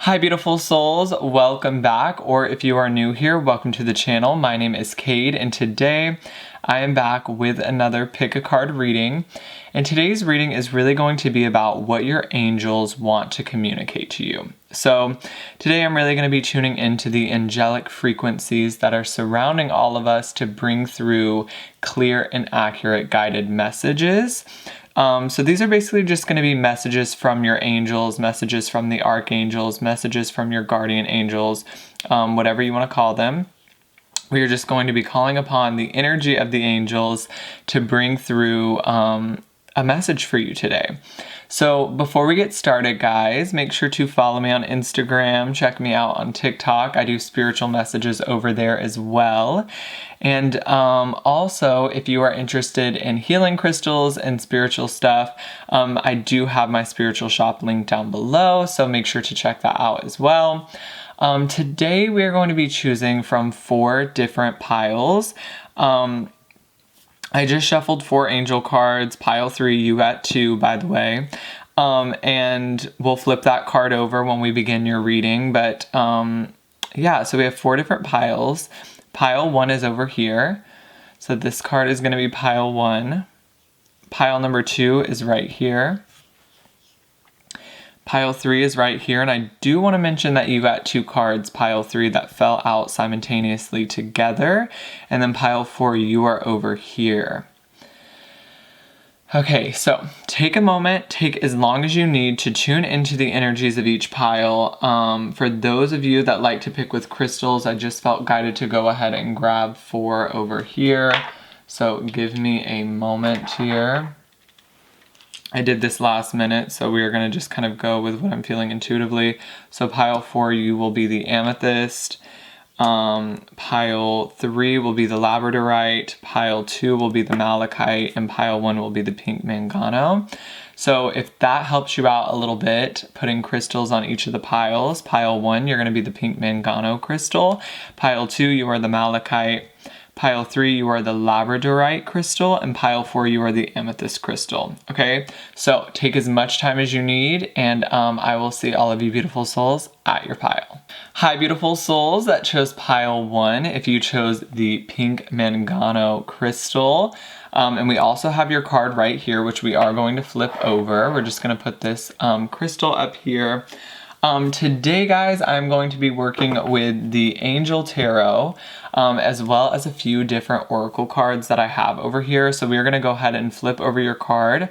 Hi beautiful souls, welcome back, or if you are new here, welcome to the channel. My name is Cade, and today I am back with another pick a card reading. And today's reading is really going to be about what your angels want to communicate to you. So today I'm really going to be tuning into the angelic frequencies that are surrounding all of us to bring through clear and accurate guided messages. So these are basically just going to be messages from your angels, messages from the archangels, messages from your guardian angels, whatever you want to call them. We are just going to be calling upon the energy of the angels to bring through a message for you today. So before we get started, guys, make sure to follow me on Instagram, check me out on TikTok. I do spiritual messages over there as well. And also, if you are interested in healing crystals and spiritual stuff, I do have my spiritual shop linked down below, so make sure to check that out as well. Today we are going to be choosing from 4 different piles. I just shuffled 4 angel cards, pile 3, you got 2 by the way. And we'll flip that card over when we begin your reading, but yeah, so we have 4 different piles. Pile 1 is over here, so this card is going to be pile 1. Pile number 2 is right here. Pile 3 is right here, and I do want to mention that you got 2 cards, pile 3, that fell out simultaneously together, and then pile 4, you are over here. Okay, so take a moment, take as long as you need to tune into the energies of each pile. For those of you that like to pick with crystals, I just felt guided to go ahead and grab 4 over here. So give me a moment here. I did this last minute, so we are going to just kind of go with what I'm feeling intuitively. So pile 4, you will be the amethyst. Pile 3 will be the labradorite, pile 2 will be the malachite, and pile 1 will be the pink mangano. So if that helps you out a little bit, putting crystals on each of the piles, pile 1, you're going to be the pink mangano crystal. Pile 2, you are the malachite. Pile 3, you are the labradorite crystal, and pile 4, you are the amethyst crystal. Okay, so take as much time as you need, and I will see all of you beautiful souls at your pile. Hi, beautiful souls that chose pile 1. If you chose the pink mangano crystal, and we also have your card right here, which we are going to flip over. We're just going to put this crystal up here. Today, guys, I'm going to be working with the Angel Tarot, as well as a few different oracle cards that I have over here. So we are going to go ahead and flip over your card,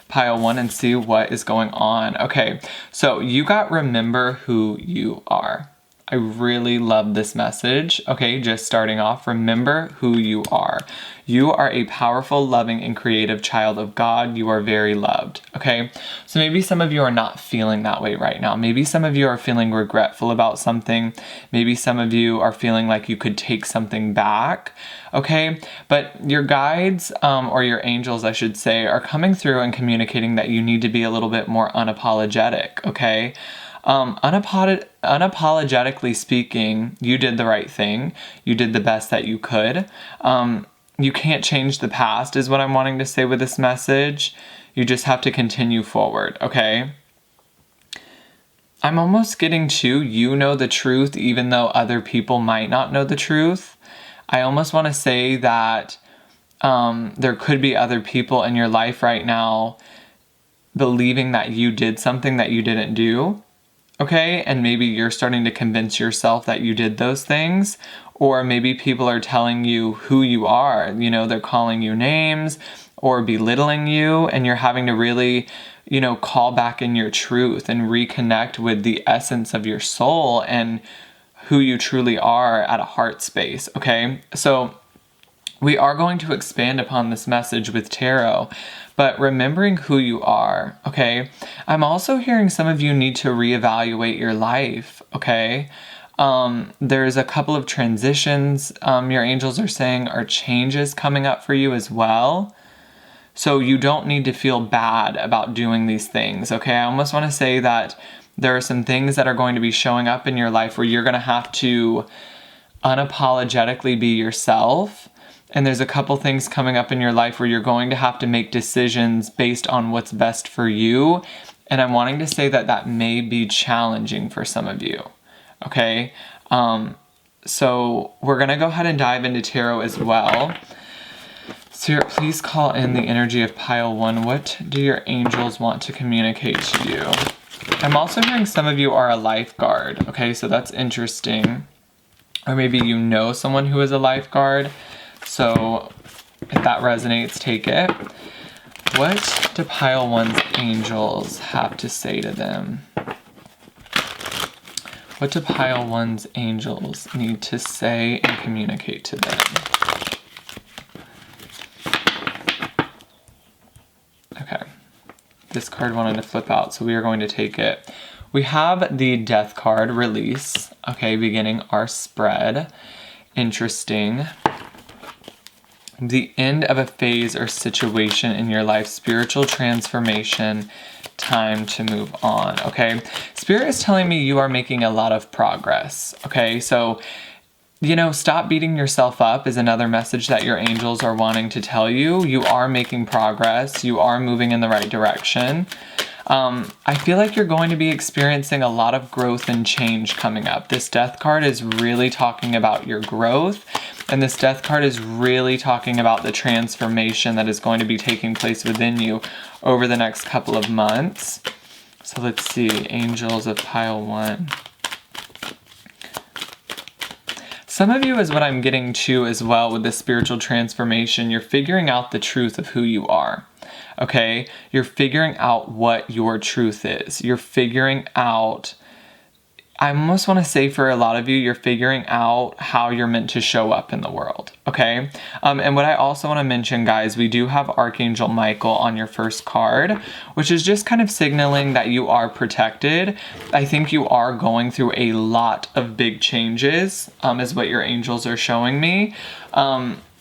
pile 1, and see what is going on. Okay, so you got remember who you are. I really love this message. Okay, just starting off, remember who you are. You are a powerful, loving, and creative child of God. You are very loved. Okay, so maybe some of you are not feeling that way right now. Maybe some of you are feeling regretful about something. Maybe some of you are feeling like you could take something back. Okay, but your guides, or your angels, I should say, are coming through and communicating that you need to be a little bit more unapologetic. Okay. Unapologetically speaking, you did the right thing. You did the best that you could. You can't change the past is what I'm wanting to say with this message. You just have to continue forward, okay? I'm almost getting to you know the truth even though other people might not know the truth. I almost want to say that there could be other people in your life right now believing that you did something that you didn't do. Okay, and maybe you're starting to convince yourself that you did those things, or maybe people are telling you who you are. You know, they're calling you names or belittling you, and you're having to really, call back in your truth and reconnect with the essence of your soul and who you truly are at a heart space. Okay, so we are going to expand upon this message with tarot, but remembering who you are, okay? I'm also hearing some of you need to reevaluate your life, okay? There's a couple of transitions, your angels are saying, are changes coming up for you as well. So you don't need to feel bad about doing these things, okay? I almost want to say that there are some things that are going to be showing up in your life where you're going to have to unapologetically be yourself. And there's a couple things coming up in your life where you're going to have to make decisions based on what's best for you And I'm wanting to say that that may be challenging for some of you. Okay? So we're going to go ahead and dive into tarot as well. Spirit, please call in the energy of pile 1. What do your angels want to communicate to you? I'm also hearing some of you are a lifeguard. Okay, so that's interesting. Or maybe you know someone who is a lifeguard. So if that resonates, take it. What do pile 1's angels have to say to them? What do pile 1's angels need to say and communicate to them? Okay, this card wanted to flip out, so we are going to take it. We have the Death card, release, okay, beginning our spread. Interesting. The end of a phase or situation in your life, spiritual transformation, time to move on, okay? Spirit is telling me you are making a lot of progress, okay? So, you know, stop beating yourself up is another message that your angels are wanting to tell you. You are making progress. You are moving in the right direction. I feel like you're going to be experiencing a lot of growth and change coming up. This Death card is really talking about your growth, and this Death card is really talking about the transformation that is going to be taking place within you over the next couple of months. So let's see, angels of pile 1. Some of you is what I'm getting to as well with this spiritual transformation. You're figuring out the truth of who you are. Okay, you're figuring out what your truth is. You're figuring out, I almost want to say for a lot of you, you're figuring out how you're meant to show up in the world. Okay, and what I also want to mention, guys, we do have Archangel Michael on your first card, which is just kind of signaling that you are protected. I think you are going through a lot of big changes, is what your angels are showing me.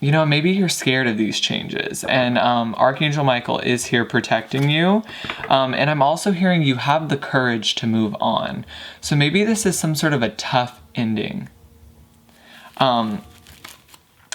You know, maybe you're scared of these changes, and Archangel Michael is here protecting you. And I'm also hearing you have the courage to move on. So maybe this is some sort of a tough ending.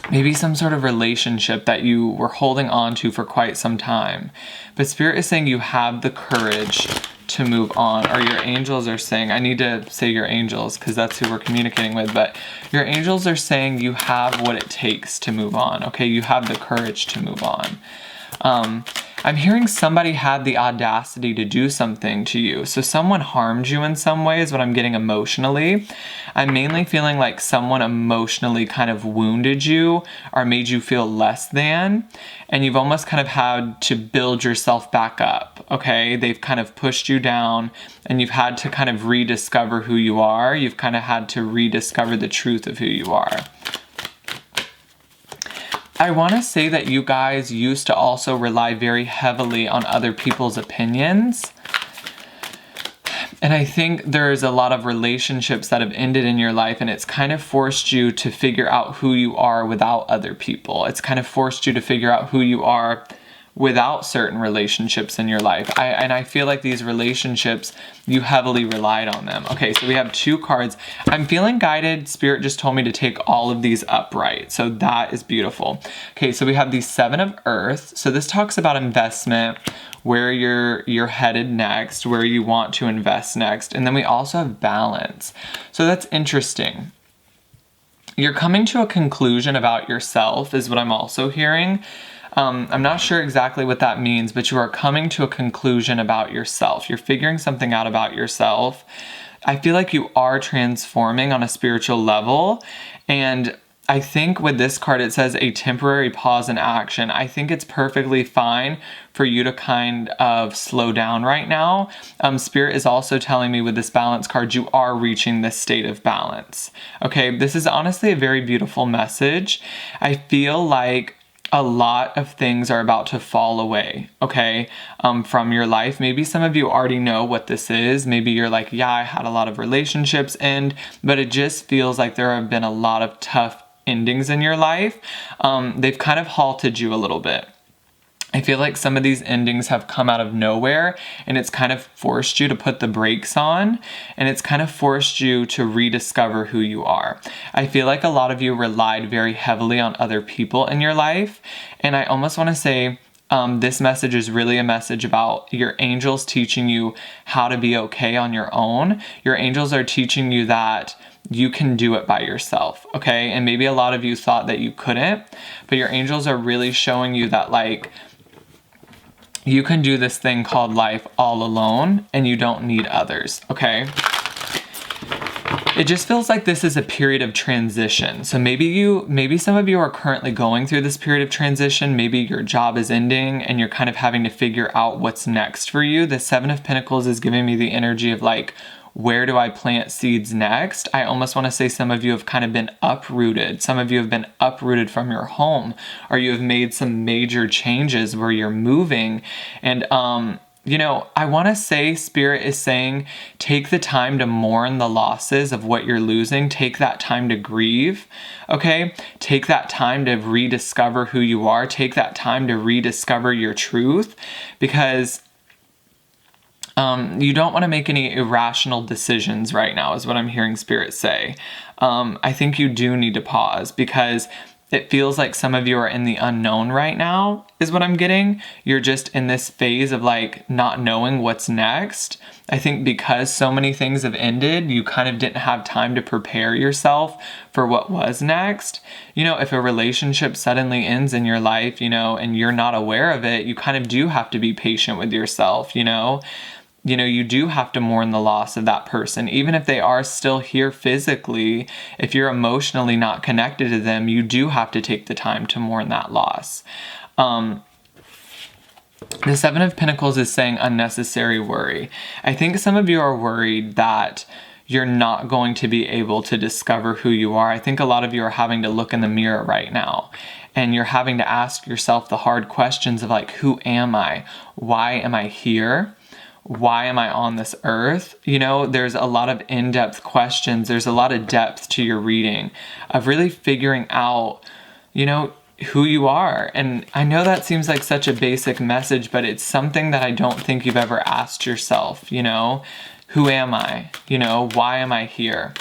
Maybe some sort of relationship that you were holding on to for quite some time. But Spirit is saying you have the courage to move on, or your angels are saying, I need to say your angels because that's who we're communicating with, but your angels are saying you have what it takes to move on, okay? You have the courage to move on. I'm hearing somebody had the audacity to do something to you. So someone harmed you in some ways, what I'm getting emotionally. I'm mainly feeling like someone emotionally kind of wounded you or made you feel less than, and you've almost kind of had to build yourself back up, okay? They've kind of pushed you down, and you've had to kind of rediscover who you are. You've kind of had to rediscover the truth of who you are. I want to say that you guys used to also rely very heavily on other people's opinions. And I think there's a lot of relationships that have ended in your life, and it's kind of forced you to figure out who you are without other people. It's kind of forced you to figure out who you are without certain relationships in your life. And I feel like these relationships, you heavily relied on them. Okay, so we have 2 cards. I'm feeling guided. Spirit just told me to take all of these upright. So that is beautiful. Okay, so we have the 7 of Earth. So this talks about investment, where you're headed next, where you want to invest next. And then we also have balance. So that's interesting. You're coming to a conclusion about yourself is what I'm also hearing. I'm not sure exactly what that means, but you are coming to a conclusion about yourself. You're figuring something out about yourself. I feel like you are transforming on a spiritual level. And I think with this card, it says a temporary pause in action. I think it's perfectly fine for you to kind of slow down right now. Spirit is also telling me with this balance card, you are reaching this state of balance. Okay, this is honestly a very beautiful message. I feel like a lot of things are about to fall away, okay, from your life. Maybe some of you already know what this is. Maybe you're like, yeah, I had a lot of relationships end, but it just feels like there have been a lot of tough endings in your life. They've kind of halted you a little bit. I feel like some of these endings have come out of nowhere, and it's kind of forced you to put the brakes on, and it's kind of forced you to rediscover who you are. I feel like a lot of you relied very heavily on other people in your life, and I almost want to say This message is really a message about your angels teaching you how to be okay on your own. Your angels are teaching you that you can do it by yourself, okay? And maybe a lot of you thought that you couldn't, but your angels are really showing you that, like, you can do this thing called life all alone and you don't need others, okay? It just feels like this is a period of transition. So maybe some of you are currently going through this period of transition. Maybe your job is ending and you're kind of having to figure out what's next for you. The Seven of Pentacles is giving me the energy of, like, where do I plant seeds next? I almost want to say some of you have kind of been uprooted. Some of you have been uprooted from your home, or you have made some major changes where you're moving. And, I want to say Spirit is saying, take the time to mourn the losses of what you're losing. Take that time to grieve, okay? Take that time to rediscover who you are. Take that time to rediscover your truth, because you don't want to make any irrational decisions right now, is what I'm hearing Spirit say. I think you do need to pause, because it feels like some of you are in the unknown right now, is what I'm getting. You're just in this phase of, like, not knowing what's next. I think because so many things have ended, you kind of didn't have time to prepare yourself for what was next. If a relationship suddenly ends in your life, and you're not aware of it, you kind of do have to be patient with yourself, you do have to mourn the loss of that person. Even if they are still here physically, if you're emotionally not connected to them, you do have to take the time to mourn that loss. The Seven of Pentacles is saying unnecessary worry. I think some of you are worried that you're not going to be able to discover who you are. I think a lot of you are having to look in the mirror right now, and you're having to ask yourself the hard questions of, like, who am I? Why am I here? Why am I on this earth? There's a lot of in-depth questions. There's a lot of depth to your reading of really figuring out, who you are. And I know that seems like such a basic message, but it's something that I don't think you've ever asked yourself, who am I? Why am I here?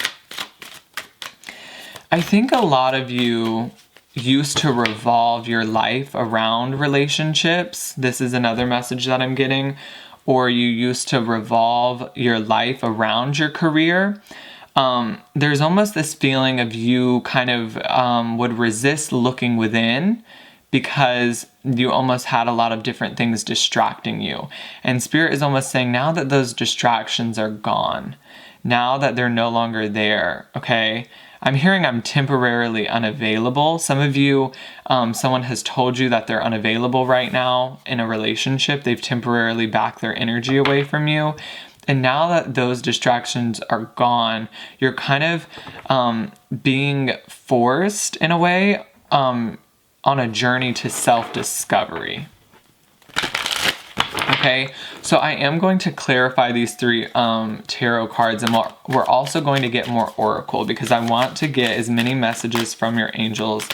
I think a lot of you used to revolve your life around relationships. This is another message that I'm getting. Or you used to revolve your life around your career. There's almost this feeling of you kind of would resist looking within, because you almost had a lot of different things distracting you. And Spirit is almost saying, now that those distractions are gone, now that they're no longer there, okay? I'm hearing I'm temporarily unavailable. Some of you, someone has told you that they're unavailable right now in a relationship. They've temporarily backed their energy away from you. And now that those distractions are gone, you're kind of being forced, in a way, on a journey to self-discovery. Okay, so I am going to clarify these three tarot cards, and we're also going to get more oracle, because I want to get as many messages from your angels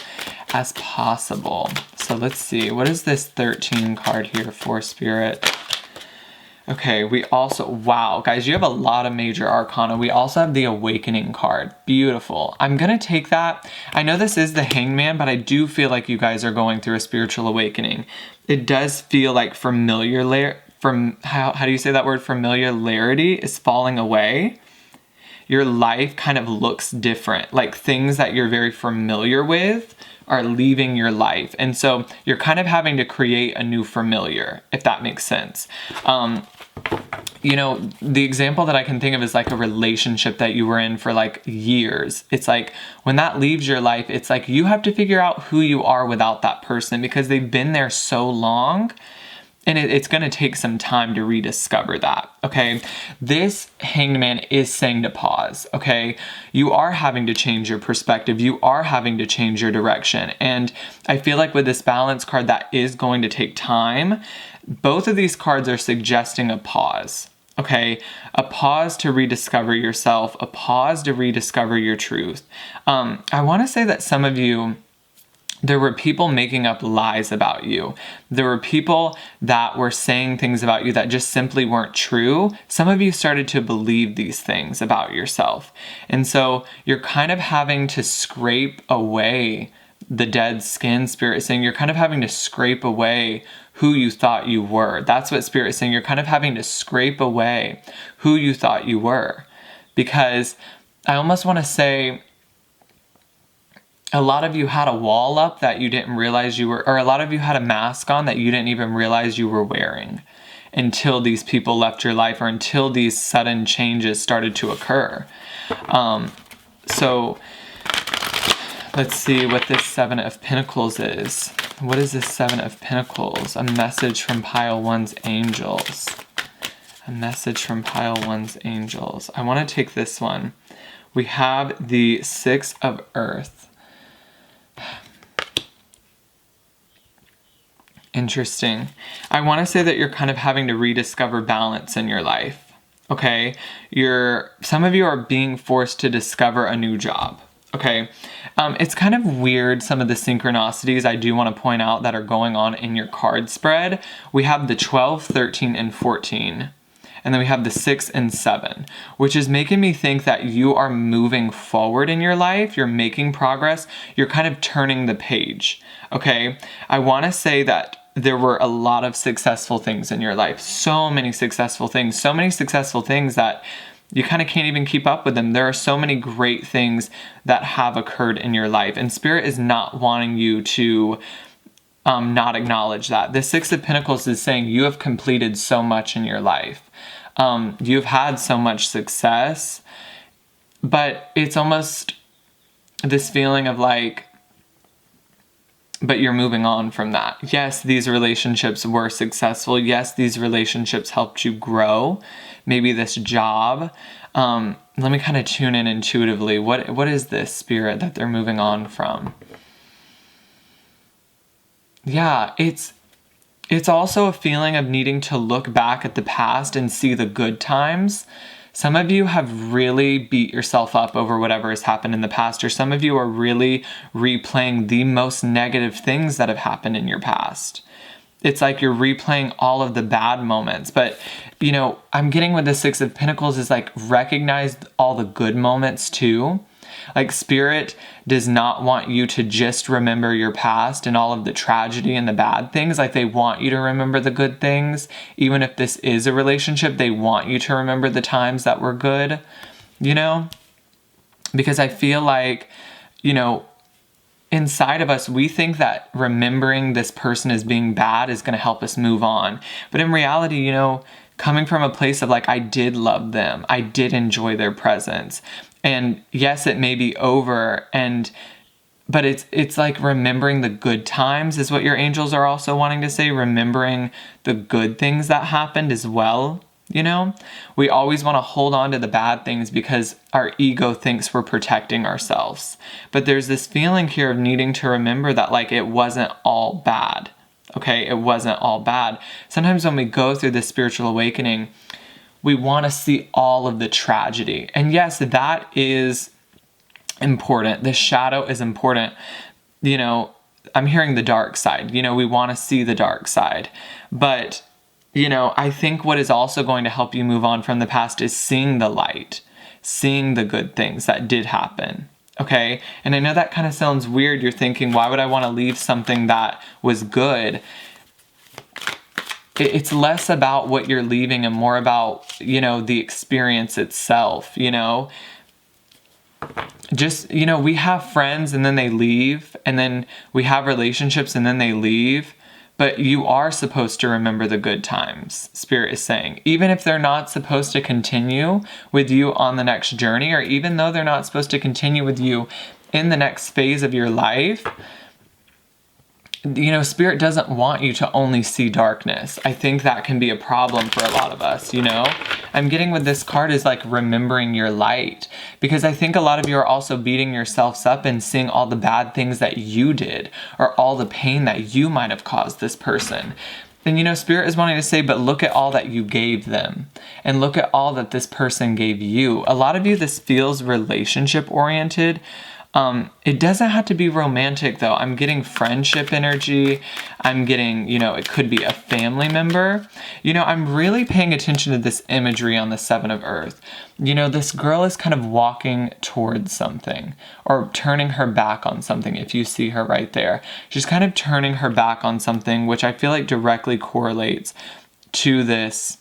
as possible. So let's see, what is this 13 card here for, Spirit? Okay, we also, wow, guys, you have a lot of major arcana. We also have the Awakening card. Beautiful. I'm going to take that. I know this is the Hangman, but I do feel like you guys are going through a spiritual awakening. It does feel like how do you say that word? Familiarity is falling away. Your life kind of looks different. Like, things that you're very familiar with are leaving your life. And so you're kind of having to create a new familiar, if that makes sense. The example that I can think of is like a relationship that you were in for like years. It's like when that leaves your life, it's like you have to figure out who you are without that person, because they've been there so long. And it's going to take some time to rediscover that, okay? This Hanged Man is saying to pause, okay? You are having to change your perspective. You are having to change your direction. And I feel like with this Balance card, that is going to take time. Both of these cards are suggesting a pause, okay? A pause to rediscover yourself, a pause to rediscover your truth. I want to say that some of you, there were people making up lies about you. There were people that were saying things about you that just simply weren't true. Some of you started to believe these things about yourself. And so you're kind of having to scrape away the dead skin. Spirit is saying you're kind of having to scrape away who you thought you were. That's what Spirit is saying. You're kind of having to scrape away who you thought you were. Because I almost want to say a lot of you had a wall up that you didn't realize you were, or a lot of you had a mask on that you didn't even realize you were wearing until these people left your life or until these sudden changes started to occur. So let's see what this Seven of Pentacles is. What is this Seven of Pentacles? A message from pile one's angels. A message from pile one's angels. I want to take this one. We have the Six of Earth. Interesting. I want to say that you're kind of having to rediscover balance in your life. Okay? Some of you are being forced to discover a new job. Okay? It's kind of weird, some of the synchronicities I do want to point out that are going on in your card spread. We have the 12, 13, and 14. And then we have the 6 and 7, which is making me think that you are moving forward in your life. You're making progress. You're kind of turning the page. Okay? I want to say that there were a lot of successful things in your life. So many successful things that you kind of can't even keep up with them. There are so many great things that have occurred in your life, and Spirit is not wanting you to not acknowledge that. The Six of Pentacles is saying you have completed so much in your life. You've had so much success, but it's almost this feeling of like, but you're moving on from that. Yes, these relationships were successful. Yes, these relationships helped you grow. Maybe this job. Let me kind of tune in intuitively. What is this, Spirit, that they're moving on from? Yeah, it's also a feeling of needing to look back at the past and see the good times. Some of you have really beat yourself up over whatever has happened in the past, or some of you are really replaying the most negative things that have happened in your past. It's like you're replaying all of the bad moments. But, I'm getting with the Six of Pentacles is like recognize all the good moments too. Like Spirit does not want you to just remember your past and all of the tragedy and the bad things. Like they want you to remember the good things. Even if this is a relationship, they want you to remember the times that were good, because I feel like, inside of us, we think that remembering this person as being bad is going to help us move on. But in reality, coming from a place of like, I did love them. I did enjoy their presence. And yes, it may be over, but it's like remembering the good times is what your angels are also wanting to say. Remembering the good things that happened as well. We always want to hold on to the bad things because our ego thinks we're protecting ourselves. But there's this feeling here of needing to remember that like it wasn't all bad. Okay, it wasn't all bad. Sometimes when we go through this spiritual awakening, we want to see all of the tragedy. And yes, that is important. The shadow is important. I'm hearing the dark side. We want to see the dark side. But, I think what is also going to help you move on from the past is seeing the light, seeing the good things that did happen. Okay? And I know that kind of sounds weird. You're thinking, why would I want to leave something that was good? It's less about what you're leaving and more about, the experience itself, Just, we have friends and then they leave, and then we have relationships and then they leave, but you are supposed to remember the good times, Spirit is saying. Even if they're not supposed to continue with you on the next journey, or even though they're not supposed to continue with you in the next phase of your life, Spirit doesn't want you to only see darkness. I think that can be a problem for a lot of us, I'm getting with this card is like remembering your light, because I think a lot of you are also beating yourselves up and seeing all the bad things that you did or all the pain that you might have caused this person. And Spirit is wanting to say, but look at all that you gave them and look at all that this person gave you. A lot of you, this feels relationship oriented. It doesn't have to be romantic though. I'm getting friendship energy. I'm getting, it could be a family member. I'm really paying attention to this imagery on the Seven of Earth. This girl is kind of walking towards something or turning her back on something. If you see her right there, she's kind of turning her back on something, which I feel like directly correlates to this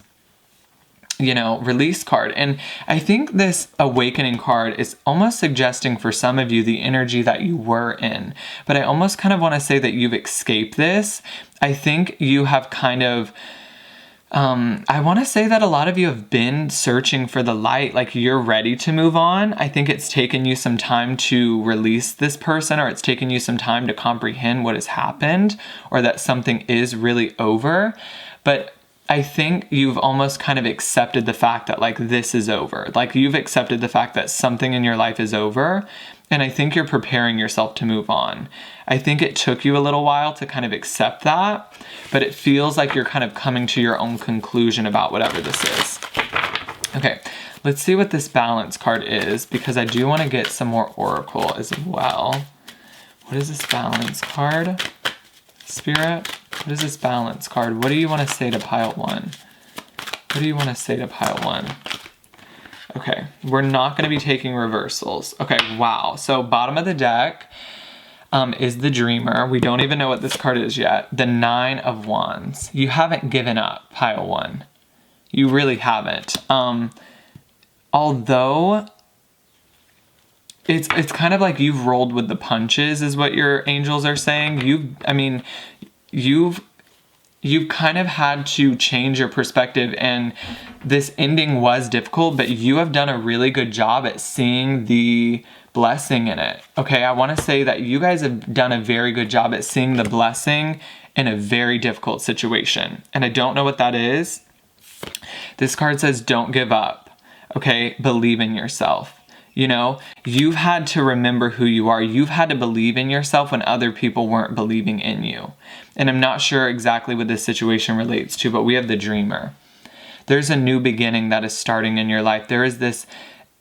release card. And I think this awakening card is almost suggesting for some of you the energy that you were in. But I almost kind of want to say that you've escaped this. I think you have kind of, I want to say that a lot of you have been searching for the light, like you're ready to move on. I think it's taken you some time to release this person, or it's taken you some time to comprehend what has happened, or that something is really over. But I think you've almost kind of accepted the fact that like this is over. Like you've accepted the fact that something in your life is over. And I think you're preparing yourself to move on. I think it took you a little while to kind of accept that, but it feels like you're kind of coming to your own conclusion about whatever this is. Okay, let's see what this balance card is, because I do want to get some more oracle as well. What is this balance card? Spirit? What is this balance card? What do you want to say to pile 1? What do you want to say to pile 1? Okay, we're not going to be taking reversals. Okay, wow. So bottom of the deck is the Dreamer. We don't even know what this card is yet. The 9 of Wands. You haven't given up, pile 1. You really haven't. Although it's kind of like you've rolled with the punches is what your angels are saying. You've kind of had to change your perspective, and this ending was difficult, but you have done a really good job at seeing the blessing in it. Okay, I want to say that you guys have done a very good job at seeing the blessing in a very difficult situation. And I don't know what that is. This card says don't give up. Okay, believe in yourself. You've had to remember who you are. You've had to believe in yourself when other people weren't believing in you. And I'm not sure exactly what this situation relates to, but we have the Dreamer. There's a new beginning that is starting in your life. There is this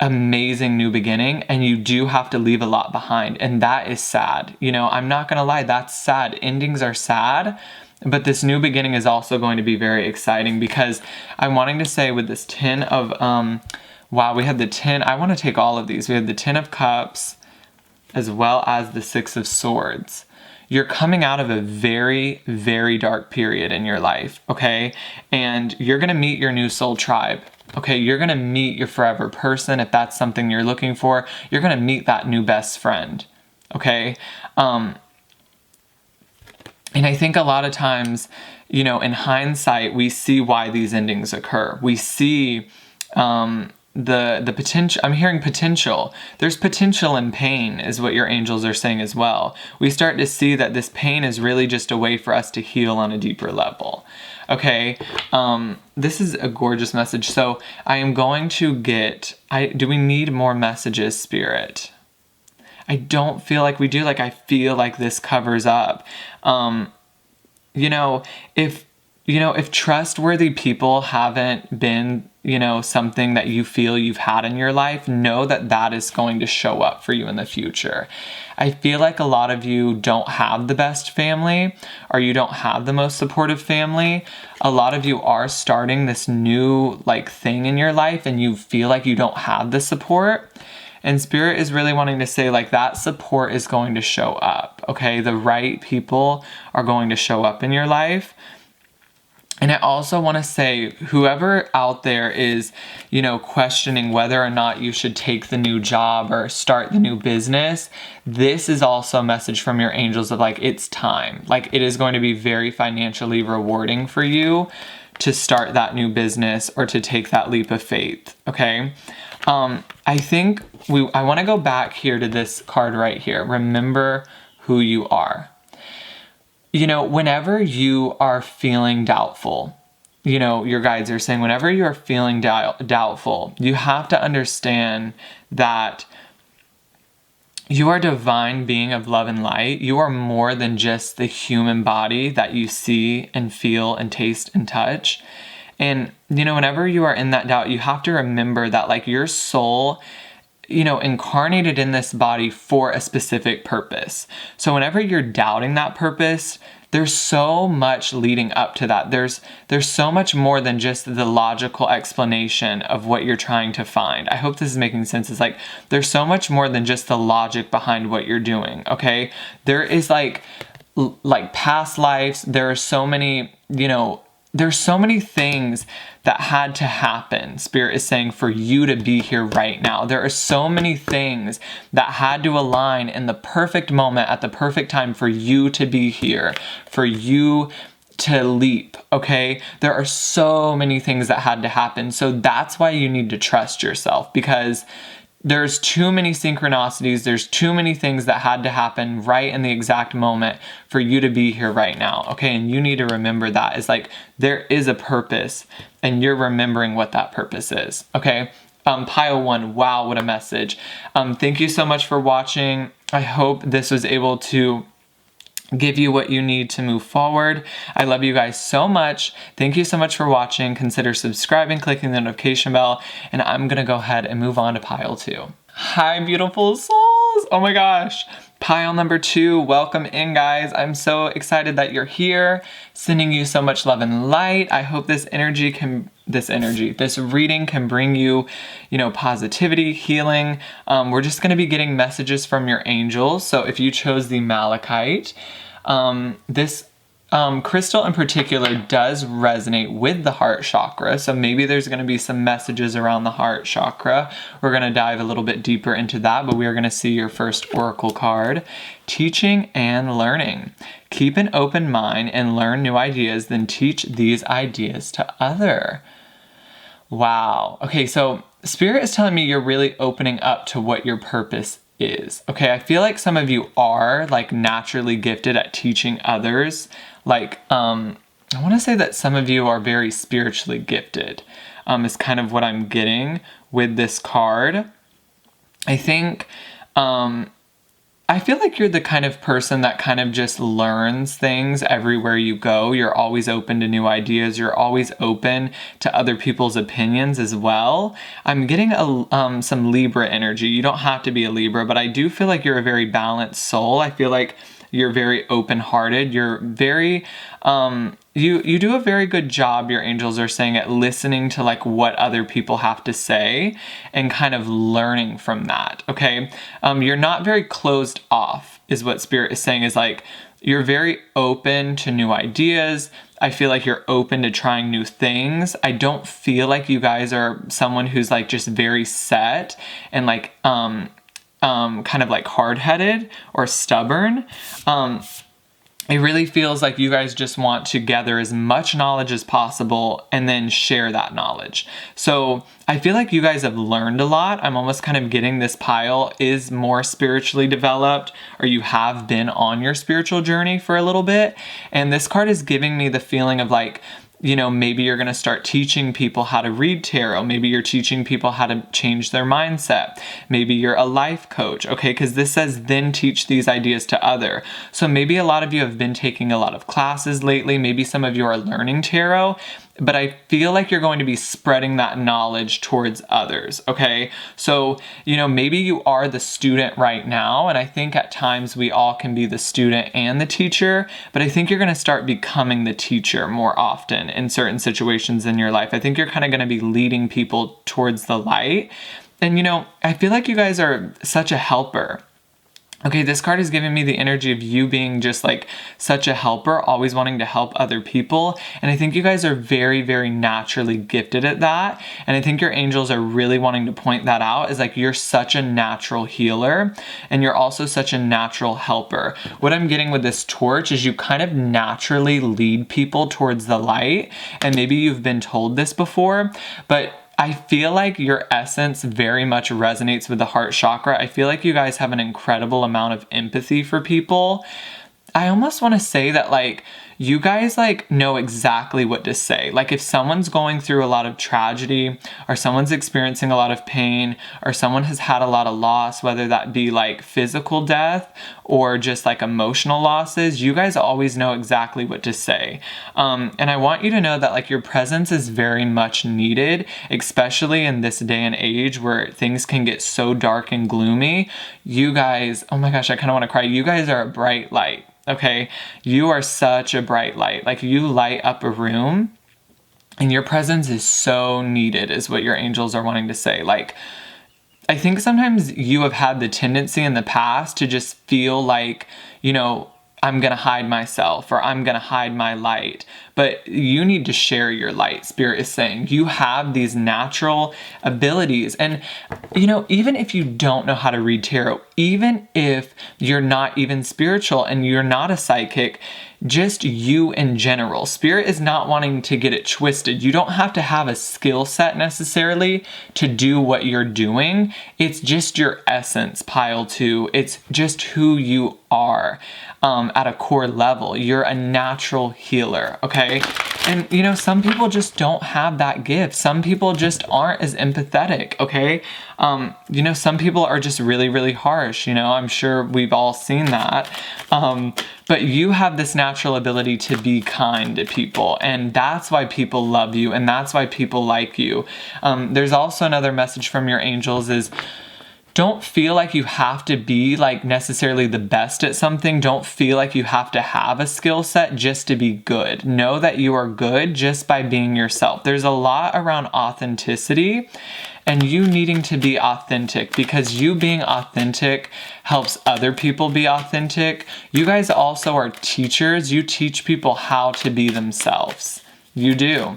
amazing new beginning, and you do have to leave a lot behind. And that is sad. I'm not going to lie, that's sad. Endings are sad. But this new beginning is also going to be very exciting, because I'm wanting to say with this 10 of, wow, we had the 10. I want to take all of these. We had the 10 of Cups as well as the 6 of Swords. You're coming out of a very, very dark period in your life, okay? And you're going to meet your new soul tribe, okay? You're going to meet your forever person if that's something you're looking for. You're going to meet that new best friend, okay? And I think a lot of times, in hindsight, we see why these endings occur. We see the potential. I'm hearing potential. There's potential in pain is what your angels are saying as well. We start to see that this pain is really just a way for us to heal on a deeper level. Okay, this is a gorgeous message. So I am going to do we need more messages, Spirit? I don't feel like we do. I feel like this covers up. If trustworthy people haven't been, something that you feel you've had in your life, know that that is going to show up for you in the future. I feel like a lot of you don't have the best family, or you don't have the most supportive family. A lot of you are starting this new thing in your life, and you feel like you don't have the support. And Spirit is really wanting to say that support is going to show up. Okay, the right people are going to show up in your life. And I also want to say, whoever out there is, questioning whether or not you should take the new job or start the new business, this is also a message from your angels of it's time. It is going to be very financially rewarding for you to start that new business or to take that leap of faith. Okay. I think I want to go back here to this card right here. Remember who you are. Whenever you are feeling doubtful, your guides are saying, whenever you are feeling doubtful, you have to understand that you are a divine being of love and light. You are more than just the human body that you see and feel and taste and touch. And, whenever you are in that doubt, you have to remember that your soul incarnated in this body for a specific purpose. So whenever you're doubting that purpose, there's so much leading up to that. There's so much more than just the logical explanation of what you're trying to find. I hope this is making sense. It's like there's so much more than just the logic behind what you're doing, okay? There is like past lives. There are so many, there's so many things that had to happen, Spirit is saying, for you to be here right now. There are so many things that had to align in the perfect moment at the perfect time for you to be here, for you to leap, okay? There are so many things that had to happen. So that's why you need to trust yourself, because there's too many synchronicities. There's too many things that had to happen right in the exact moment for you to be here right now. Okay. And you need to remember that. It's like there is a purpose and you're remembering what that purpose is. Okay. Pile 1. Wow. What a message. Thank you so much for watching. I hope this was able to give you what you need to move forward. I love you guys so much. Thank you so much for watching. Consider subscribing, clicking the notification bell, and I'm gonna go ahead and move on to pile 2. Hi, beautiful souls. Oh my gosh. Pile number 2, welcome in, guys. I'm so excited that you're here. Sending you so much love and light. I hope this reading can bring you, positivity, healing. We're just going to be getting messages from your angels. So if you chose the malachite, this crystal in particular does resonate with the heart chakra. So maybe there's going to be some messages around the heart chakra. We're going to dive a little bit deeper into that, but we are going to see your first oracle card. Teaching and learning. Keep an open mind and learn new ideas, then teach these ideas to other. Wow. Okay, so Spirit is telling me you're really opening up to what your purpose is. Okay, I feel like some of you are naturally gifted at teaching others. I want to say that some of you are very spiritually gifted, is kind of what I'm getting with this card. I think, I feel like you're the kind of person that kind of just learns things everywhere you go. You're always open to new ideas. You're always open to other people's opinions as well. I'm getting some Libra energy. You don't have to be a Libra, but I do feel like you're a very balanced soul. I feel like you're very open-hearted. You're very, you do a very good job, your angels are saying, at listening to what other people have to say and kind of learning from that, okay? You're not very closed off, is what Spirit is saying, is you're very open to new ideas. I feel like you're open to trying new things. I don't feel like you guys are someone who's just very set and kind of hard-headed or stubborn. It really feels like you guys just want to gather as much knowledge as possible and then share that knowledge. So I feel like you guys have learned a lot. I'm almost kind of getting this pile is more spiritually developed, or you have been on your spiritual journey for a little bit. And this card is giving me the feeling of maybe you're going to start teaching people how to read tarot. Maybe you're teaching people how to change their mindset. Maybe you're a life coach, okay? Because this says, then teach these ideas to other. So maybe a lot of you have been taking a lot of classes lately. Maybe some of you are learning tarot, but I feel like you're going to be spreading that knowledge towards others, okay? So, maybe you are the student right now, and I think at times we all can be the student and the teacher, but I think you're going to start becoming the teacher more often in certain situations in your life. I think you're kind of going to be leading people towards the light. And, I feel like you guys are such a helper. Okay, this card is giving me the energy of you being just such a helper, always wanting to help other people. And I think you guys are very, very naturally gifted at that. And I think your angels are really wanting to point that out, is you're such a natural healer and you're also such a natural helper. What I'm getting with this torch is you kind of naturally lead people towards the light. And maybe you've been told this before, but I feel like your essence very much resonates with the heart chakra. I feel like you guys have an incredible amount of empathy for people. I almost want to say that you guys like know exactly what to say. Like if someone's going through a lot of tragedy, or someone's experiencing a lot of pain, or someone has had a lot of loss, whether that be like physical death or just like emotional losses, you guys always know exactly what to say. And I want you to know that like your presence is very much needed, especially in this day and age where things can get so dark and gloomy. You guys, oh my gosh, I kind of want to cry. You guys are a bright light. Okay, you are such a bright light. Like you light up a room, and your presence is so needed, is what your angels are wanting to say. Like, I think sometimes you have had the tendency in the past to just feel like, I'm going to hide myself, or I'm going to hide my light. But you need to share your light, Spirit is saying. You have these natural abilities. And, even if you don't know how to read tarot, even if you're not even spiritual and you're not a psychic, just you in general, Spirit is not wanting to get it twisted. You don't have to have a skill set necessarily to do what you're doing. It's just your essence, pile 2. It's just who you are at a core level. You're a natural healer, okay? And, some people just don't have that gift. Some people just aren't as empathetic, okay? Some people are just really, really harsh. I'm sure we've all seen that. But you have this natural ability to be kind to people, and that's why people love you, and that's why people like you. There's also another message from your angels is, don't feel like you have to be like necessarily the best at something. Don't feel like you have to have a skill set just to be good. Know that you are good just by being yourself. There's a lot around authenticity and you needing to be authentic, because you being authentic helps other people be authentic. You guys also are teachers. You teach people how to be themselves. You do.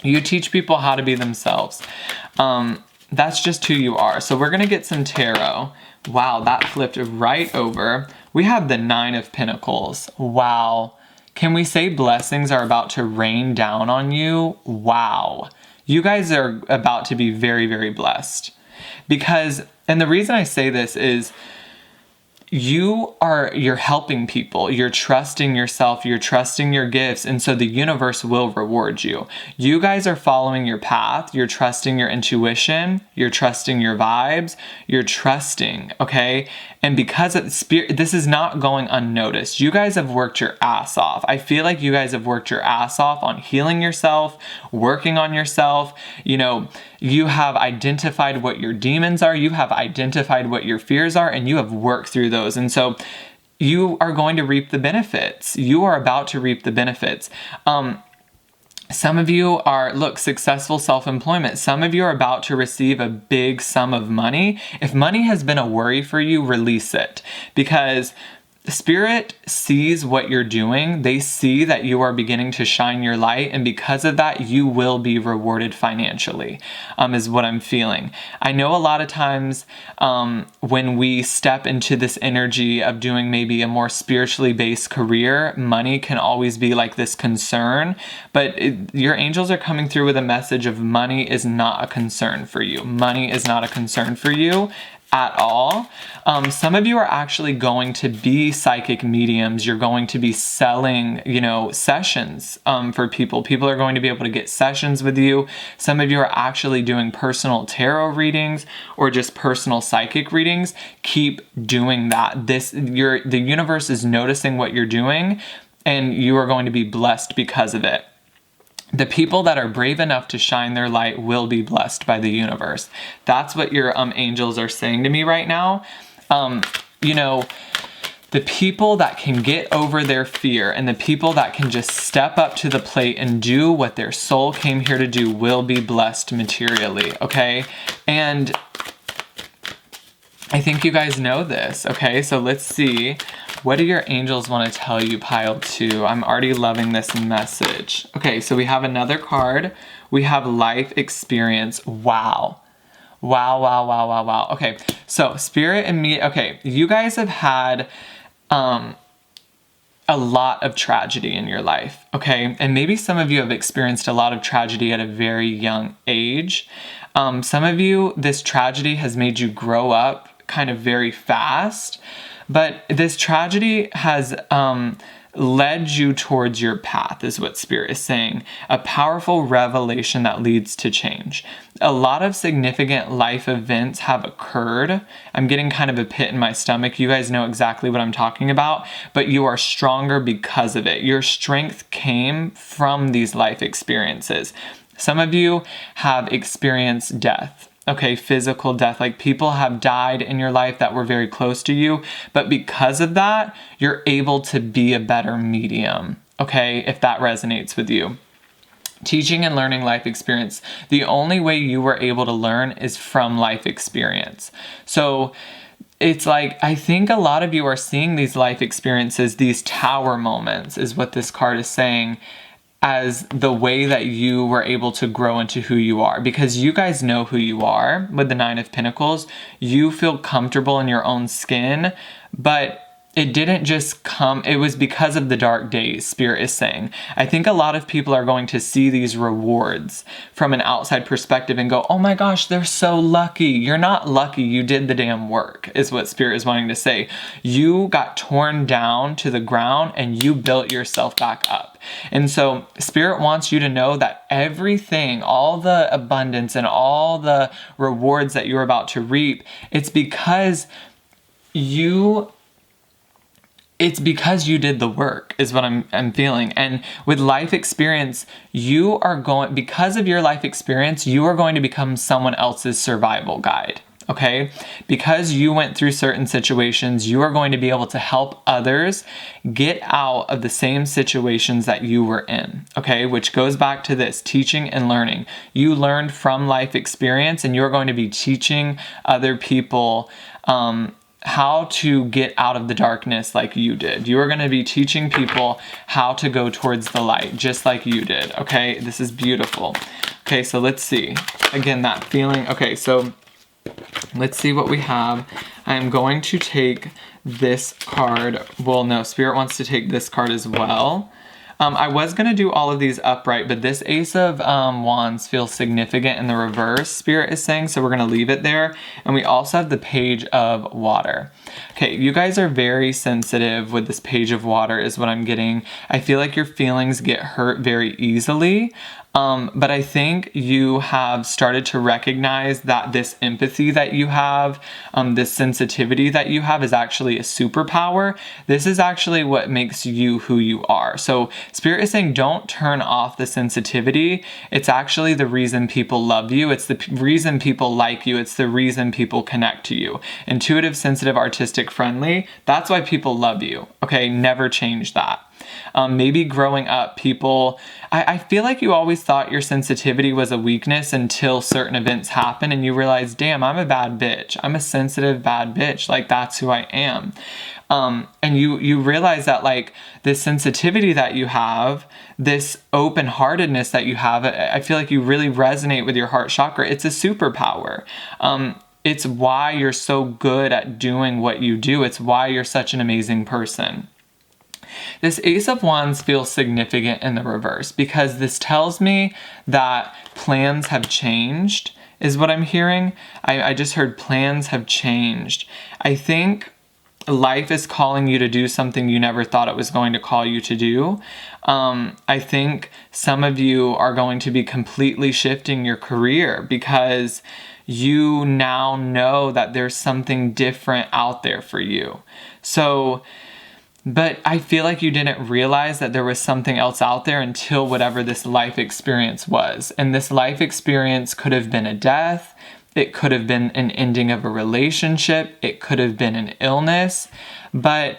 You teach people how to be themselves. That's just who you are. So we're going to get some tarot. Wow, that flipped right over. We have the 9 of Pentacles. Wow. Can we say blessings are about to rain down on you? Wow. You guys are about to be very, very blessed. And the reason I say this is, you're helping people, you're trusting yourself, you're trusting your gifts, and so the universe will reward you. You guys are following your path, you're trusting your intuition, you're trusting your vibes, you're trusting, okay? And because of the spirit, this is not going unnoticed. You guys have worked your ass off. I feel like you guys have worked your ass off on healing yourself, working on yourself. You have identified what your demons are, you have identified what your fears are, and you have worked through those. And so you are going to reap the benefits. You are about to reap the benefits. Some of you are, successful self-employment. Some of you are about to receive a big sum of money. If money has been a worry for you, release it, because the Spirit sees what you're doing. They see that you are beginning to shine your light, and because of that, you will be rewarded financially, is what I'm feeling. I know a lot of times when we step into this energy of doing maybe a more spiritually based career, money can always be like this concern, but your angels are coming through with a message of money is not a concern for you. Money is not a concern for you at all. Some of you are actually going to be psychic mediums. You're going to be selling, sessions for people. People are going to be able to get sessions with you. Some of you are actually doing personal tarot readings or just personal psychic readings. Keep doing that. The universe is noticing what you're doing, and you are going to be blessed because of it. The people that are brave enough to shine their light will be blessed by the universe. That's what your angels are saying to me right now. The people that can get over their fear and the people that can just step up to the plate and do what their soul came here to do will be blessed materially, okay? And I think you guys know this, okay? So let's see. What do your angels want to tell you, pile 2? I'm already loving this message. Okay, so we have another card. We have life experience. Wow. Wow, wow, wow, wow, wow. Okay, so Spirit and me, okay, you guys have had a lot of tragedy in your life, okay? And maybe some of you have experienced a lot of tragedy at a very young age. Some of you, this tragedy has made you grow up kind of very fast. But this tragedy has led you towards your path, is what Spirit is saying. A powerful revelation that leads to change. A lot of significant life events have occurred. I'm getting kind of a pit in my stomach. You guys know exactly what I'm talking about, but you are stronger because of it. Your strength came from these life experiences. Some of you have experienced death. Okay, physical death, like people have died in your life that were very close to you, but because of that, you're able to be a better medium, okay, if that resonates with you. Teaching and learning life experience. The only way you were able to learn is from life experience. So it's like, I think a lot of you are seeing these life experiences, these tower moments is what this card is saying, as the way that you were able to grow into who you are, because you guys know who you are with the Nine of Pentacles. You feel comfortable in your own skin, but it didn't just come, it was because of the dark days, Spirit is saying. I think a lot of people are going to see these rewards from an outside perspective and go, oh my gosh, they're so lucky. You're not lucky, you did the damn work, is what Spirit is wanting to say. You got torn down to the ground and you built yourself back up. And so Spirit wants you to know that everything, all the abundance and all the rewards that you're about to reap, it's because you did the work, is what I'm feeling. And with life experience, you are going, because of your life experience, you are going to become someone else's survival guide. Okay? Because you went through certain situations, you are going to be able to help others get out of the same situations that you were in. Okay? Which goes back to this, teaching and learning. You learned from life experience and you're going to be teaching other people, how to get out of the darkness like you did. You are going to be teaching people how to go towards the light, just like you did. Okay, this is beautiful. Okay, so let's see. Again, that feeling. Okay, so let's see what we have. I'm going to take this card. Well, no, Spirit wants to take this card as well. I was going to do all of these upright, but this Ace of Wands feels significant in the reverse, Spirit is saying, so we're going to leave it there. And we also have the Page of Water. Okay, you guys are very sensitive with this Page of Water is what I'm getting. I feel like your feelings get hurt very easily. But I think you have started to recognize that this empathy that you have, this sensitivity that you have is actually a superpower. This is actually what makes you who you are. So Spirit is saying don't turn off the sensitivity. It's actually the reason people love you. It's the reason people like you. It's the reason people connect to you. Intuitive, sensitive, artistic, friendly. That's why people love you. Okay, never change that. Maybe growing up, people, I feel like you always thought your sensitivity was a weakness until certain events happen and you realize, damn, I'm a bad bitch. I'm a sensitive bad bitch. Like, that's who I am. And you realize that, like, this sensitivity that you have, this open-heartedness that you have, I feel like you really resonate with your heart chakra. It's a superpower. It's why you're so good at doing what you do. It's why you're such an amazing person. This Ace of Wands feels significant in the reverse because this tells me that plans have changed, is what I'm hearing. I just heard plans have changed. I think life is calling you to do something you never thought it was going to call you to do. I think some of you are going to be completely shifting your career because you now know that there's something different out there for you. But I feel like you didn't realize that there was something else out there until whatever this life experience was. And this life experience could have been a death. It could have been an ending of a relationship. It could have been an illness. But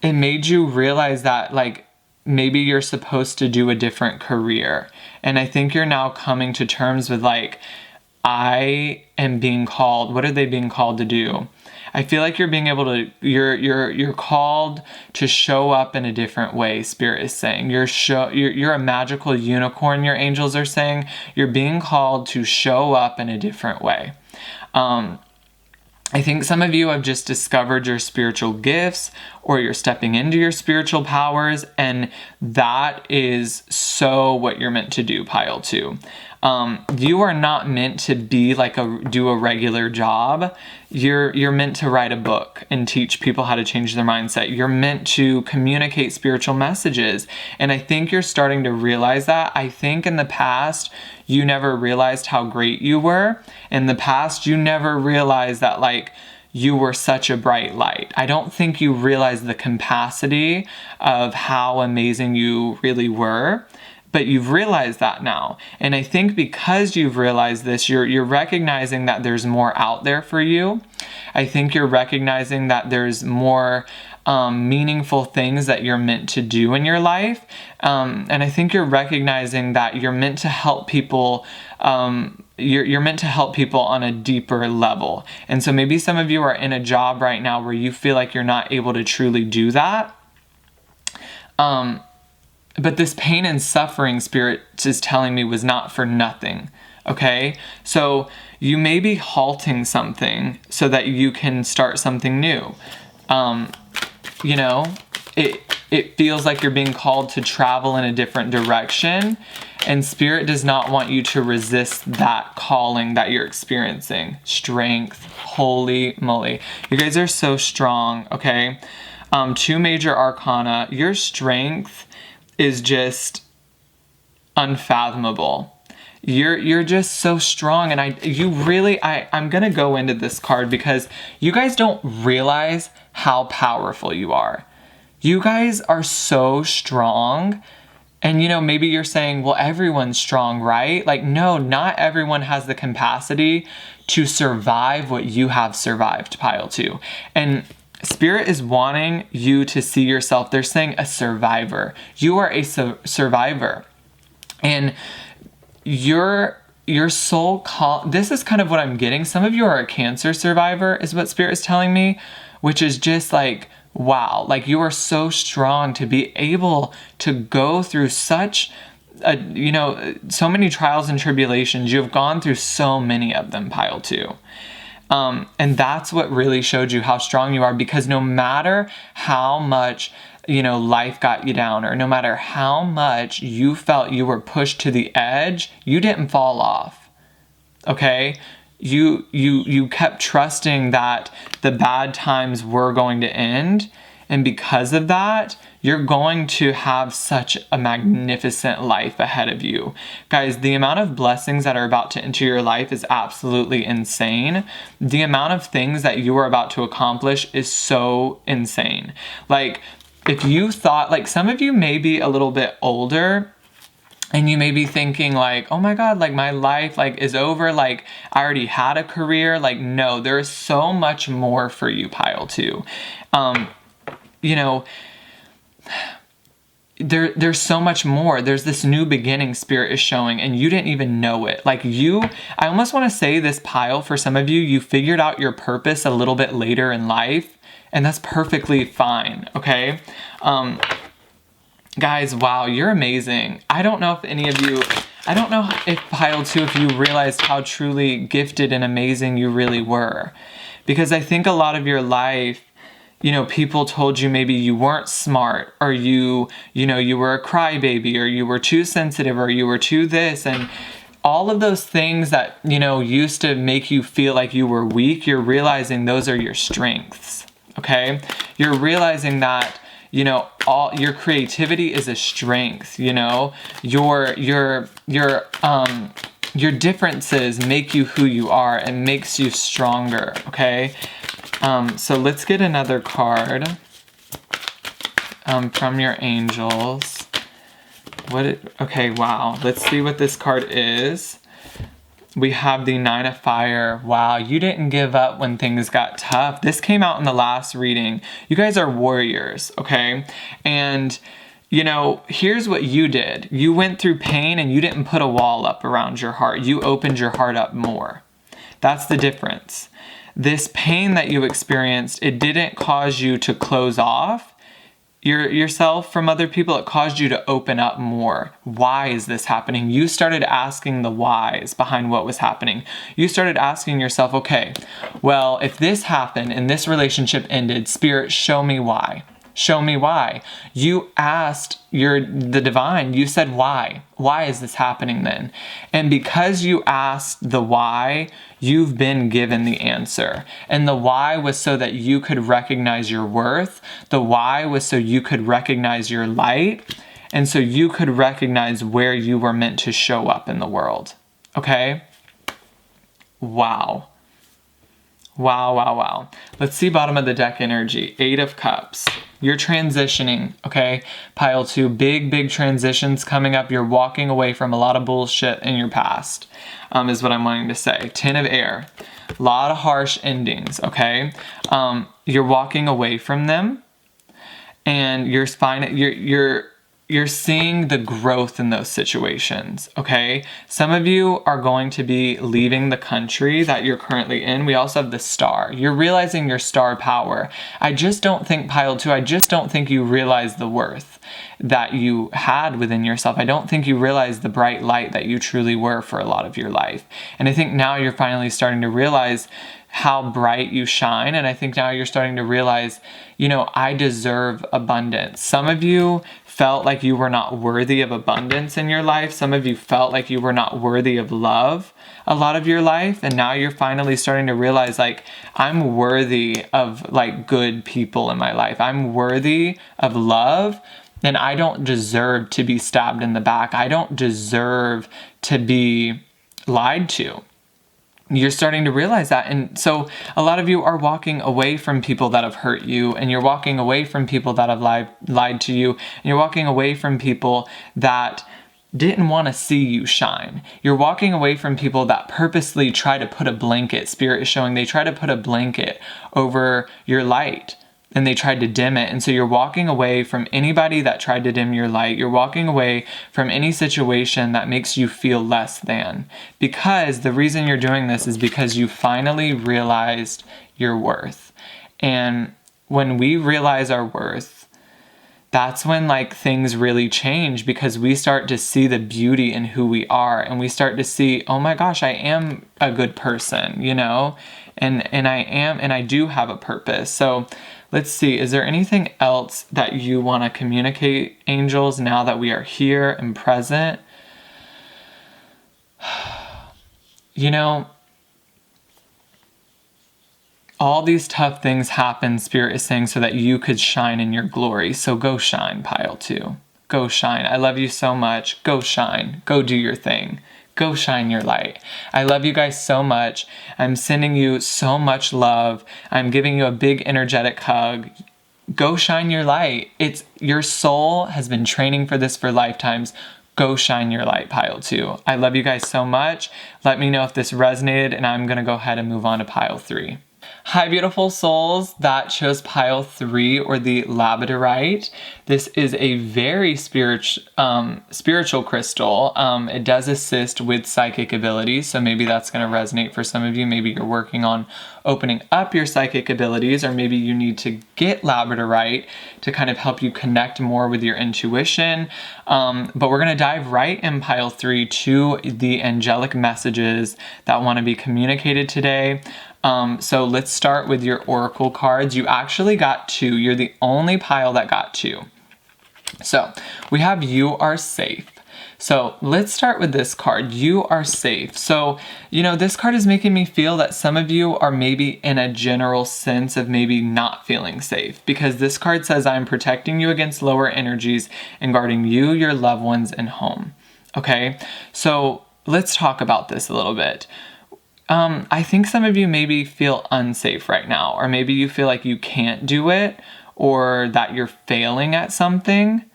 it made you realize that, like, maybe you're supposed to do a different career. And I think you're now coming to terms with, like, I am being called. What are they being called to do? I feel like you're being able to, you're called to show up in a different way, Spirit is saying. You're a magical unicorn, your angels are saying. You're being called to show up in a different way. I think some of you have just discovered your spiritual gifts or you're stepping into your spiritual powers, and that is so what you're meant to do, pile 2. You are not meant to be like do a regular job. You're meant to write a book and teach people how to change their mindset. You're meant to communicate spiritual messages. And I think you're starting to realize that. I think in the past, you never realized how great you were. In the past, you never realized that like you were such a bright light. I don't think you realized the capacity of how amazing you really were. But you've realized that now. And I think because you've realized this, you're recognizing that there's more out there for you. I think you're recognizing that there's more meaningful things that you're meant to do in your life. And I think you're recognizing that you're meant to help people. You're meant to help people on a deeper level. And so maybe some of you are in a job right now where you feel like you're not able to truly do that. But this pain and suffering Spirit is telling me was not for nothing, okay? So you may be halting something so that you can start something new. You know, it feels like you're being called to travel in a different direction, and Spirit does not want you to resist that calling that you're experiencing. Strength, holy moly. You guys are so strong, okay? 2 major arcana. Your strength is just unfathomable. You're just so strong, and I'm gonna go into this card because you guys don't realize how powerful you are. You guys are so strong. And you know, maybe you're saying, well, everyone's strong, right? Like, no, not everyone has the capacity to survive what you have survived, pile 2. And Spirit is wanting you to see yourself. They're saying a survivor. You are a survivor. And your soul call. This is kind of what I'm getting. Some of you are a cancer survivor is what Spirit is telling me, which is just like, wow, like you are so strong to be able to go through such so many trials and tribulations. You have gone through so many of them, pile 2. And that's what really showed you how strong you are, because no matter how much, life got you down, or no matter how much you felt you were pushed to the edge, you didn't fall off. Okay? You kept trusting that the bad times were going to end. And because of that, you're going to have such a magnificent life ahead of you. Guys, the amount of blessings that are about to enter your life is absolutely insane. The amount of things that you are about to accomplish is so insane. Like, if you thought, like, some of you may be a little bit older, and you may be thinking like, oh my God, like my life like is over. Like I already had a career. Like, no, there is so much more for you, pile 2. There's so much more. There's this new beginning Spirit is showing, and you didn't even know it. Like I almost want to say this, pile, for some of you, you figured out your purpose a little bit later in life, and that's perfectly fine. Okay. Guys, wow, you're amazing. I don't know if pile 2, if you realized how truly gifted and amazing you really were. Because I think a lot of your life, people told you maybe you weren't smart, or you were a crybaby, or you were too sensitive, or you were too this, and all of those things that, used to make you feel like you were weak, you're realizing those are your strengths, okay? You're realizing that all your creativity is a strength. Your differences make you who you are and makes you stronger. Okay. So let's get another card from your angels. Okay. Wow. Let's see what this card is. We have the 9 of Fire. Wow, you didn't give up when things got tough. This came out in the last reading. You guys are warriors, okay? And, here's what you did. You went through pain and you didn't put a wall up around your heart. You opened your heart up more. That's the difference. This pain that you experienced, it didn't cause you to close off yourself from other people. It caused you to open up more. Why is this happening? You started asking the whys behind what was happening. You started asking yourself, okay, well, if this happened and this relationship ended, Spirit, show me why. Show me why. You asked the divine, you said, why? Why is this happening then? And because you asked the why, you've been given the answer. And the why was so that you could recognize your worth. The why was so you could recognize your light. And so you could recognize where you were meant to show up in the world. Okay? Wow. Wow, wow, wow. Let's see bottom of the deck energy. 8 of Cups. You're transitioning, okay? Pile 2, big transitions coming up. You're walking away from a lot of bullshit in your past, is what I'm wanting to say. 10 of Air. A lot of harsh endings, okay? You're walking away from them, and you're seeing the growth in those situations, okay? Some of you are going to be leaving the country that you're currently in. We also have the Star. You're realizing your star power. I just don't think, Pile 2, I just don't think you realize the worth that you had within yourself. I don't think you realize the bright light that you truly were for a lot of your life. And I think now you're finally starting to realize how bright you shine. And I think now you're starting to realize, I deserve abundance. Some of you felt like you were not worthy of abundance in your life. Some of you felt like you were not worthy of love a lot of your life. And now you're finally starting to realize, I'm worthy of good people in my life. I'm worthy of love. And I don't deserve to be stabbed in the back. I don't deserve to be lied to. You're starting to realize that. And so a lot of you are walking away from people that have hurt you, and you're walking away from people that have lied to you, and you're walking away from people that didn't want to see you shine. You're walking away from people that purposely try to put a blanket, Spirit is showing they try to put a blanket over your light. And they tried to dim it. And so you're walking away from anybody that tried to dim your light. You're walking away from any situation that makes you feel less than. Because the reason you're doing this is because you finally realized your worth. And when we realize our worth, that's when things really change, because we start to see the beauty in who we are, and we start to see, oh my gosh, I am a good person, and I do have a purpose. So let's see, is there anything else that you want to communicate, angels, now that we are here and present? All these tough things happen, Spirit is saying, so that you could shine in your glory. So go shine, Pile 2. Go shine. I love you so much. Go shine. Go do your thing. Go shine your light. I love you guys so much. I'm sending you so much love. I'm giving you a big energetic hug. Go shine your light. Your soul has been training for this for lifetimes. Go shine your light, Pile 2. I love you guys so much. Let me know if this resonated, and I'm going to go ahead and move on to Pile 3. Hi, beautiful souls that chose Pile 3, or the labradorite. This is a very spiritual crystal. It does assist with psychic abilities, so maybe that's going to resonate for some of you. Maybe you're working on opening up your psychic abilities, or maybe you need to get labradorite to kind of help you connect more with your intuition. But we're going to dive right in Pile 3 to the angelic messages that want to be communicated today. So let's start with your oracle cards. You actually got 2. You're the only pile that got 2. So we have You Are Safe. So let's start with this card. You are safe. So, this card is making me feel that some of you are maybe in a general sense of maybe not feeling safe, because this card says, I'm protecting you against lower energies and guarding you, your loved ones, and home. Okay. So let's talk about this a little bit. I think some of you maybe feel unsafe right now, or maybe you feel like you can't do it, or that you're failing at something.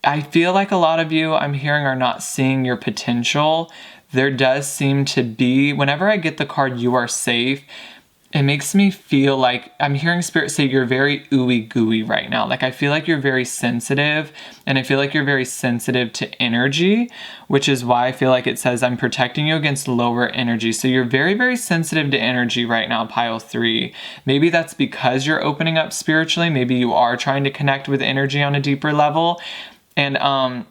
I feel like a lot of you, I'm hearing, are not seeing your potential. There does seem to be, whenever I get the card You Are Safe, it makes me feel like I'm hearing Spirit say you're very ooey gooey right now. I feel like you're very sensitive, and I feel like you're very sensitive to energy, which is why I feel like it says I'm protecting you against lower energy. So you're very, very sensitive to energy right now, Pile 3. Maybe that's because you're opening up spiritually. Maybe you are trying to connect with energy on a deeper level. And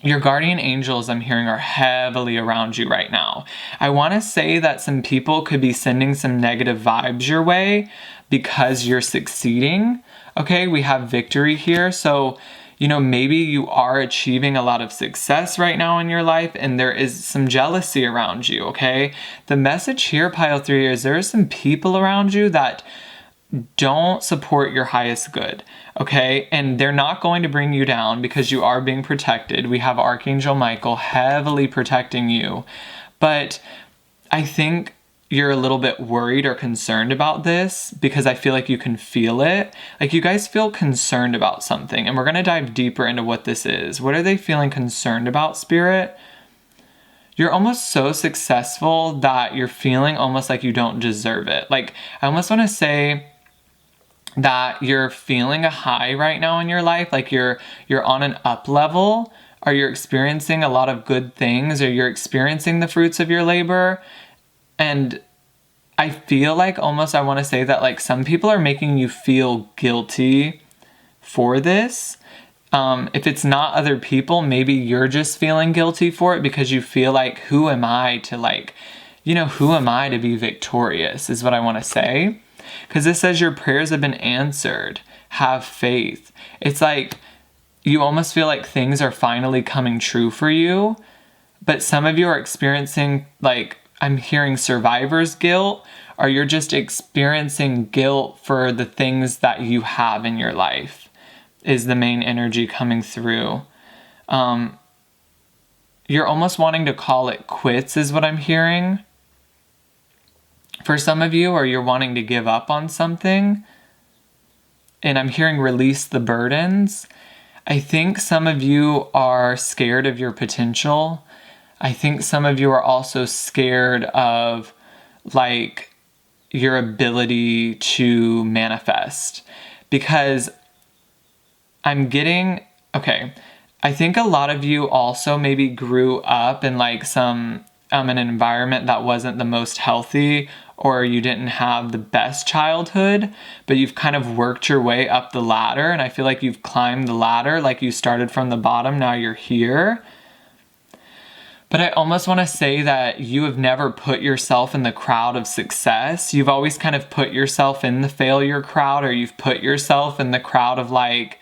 your guardian angels, I'm hearing, are heavily around you right now. I want to say that some people could be sending some negative vibes your way because you're succeeding, Okay, we have victory here. So, you know, maybe you are achieving a lot of success right now in your life and there is some jealousy around you, okay? The message here, pile 3, is there are some people around you that don't support your highest good, okay? And they're not going to bring you down because you are being protected. We have Archangel Michael heavily protecting you. But I think you're a little bit worried or concerned about this because I feel like you can feel it. Like you guys feel concerned about something, and we're going to dive deeper into what this is. What are they feeling concerned about, Spirit? You're almost so successful that you're feeling almost like you don't deserve it. Like I almost want to say that you're feeling a high right now in your life, like you're on an up level, or you're experiencing a lot of good things, or you're experiencing the fruits of your labor. And I feel like almost I want to say that like some people are making you feel guilty for this. If it's not other people, maybe you're just feeling guilty for it because you feel like, who am I to who am I to be victorious is what I want to say. Because this says your prayers have been answered. Have faith. It's like you almost feel like things are finally coming true for you. But some of you are experiencing, like, I'm hearing survivor's guilt, or you're just experiencing guilt for the things that you have in your life is the main energy coming through. You're almost wanting to call it quits is what I'm hearing. For some of you, or you're wanting to give up on something. And I'm hearing release the burdens. I think some of you are scared of your potential. I think some of you are also scared of like your ability to manifest, because I'm getting, okay, I think a lot of you also maybe grew up in like some an environment that wasn't the most healthy, or you didn't have the best childhood, but you've kind of worked your way up the ladder, and I feel like you've climbed the ladder, like you started from the bottom, now you're here. But I almost want to say that you have never put yourself in the crowd of success. You've always kind of put yourself in the failure crowd, or you've put yourself in the crowd of like,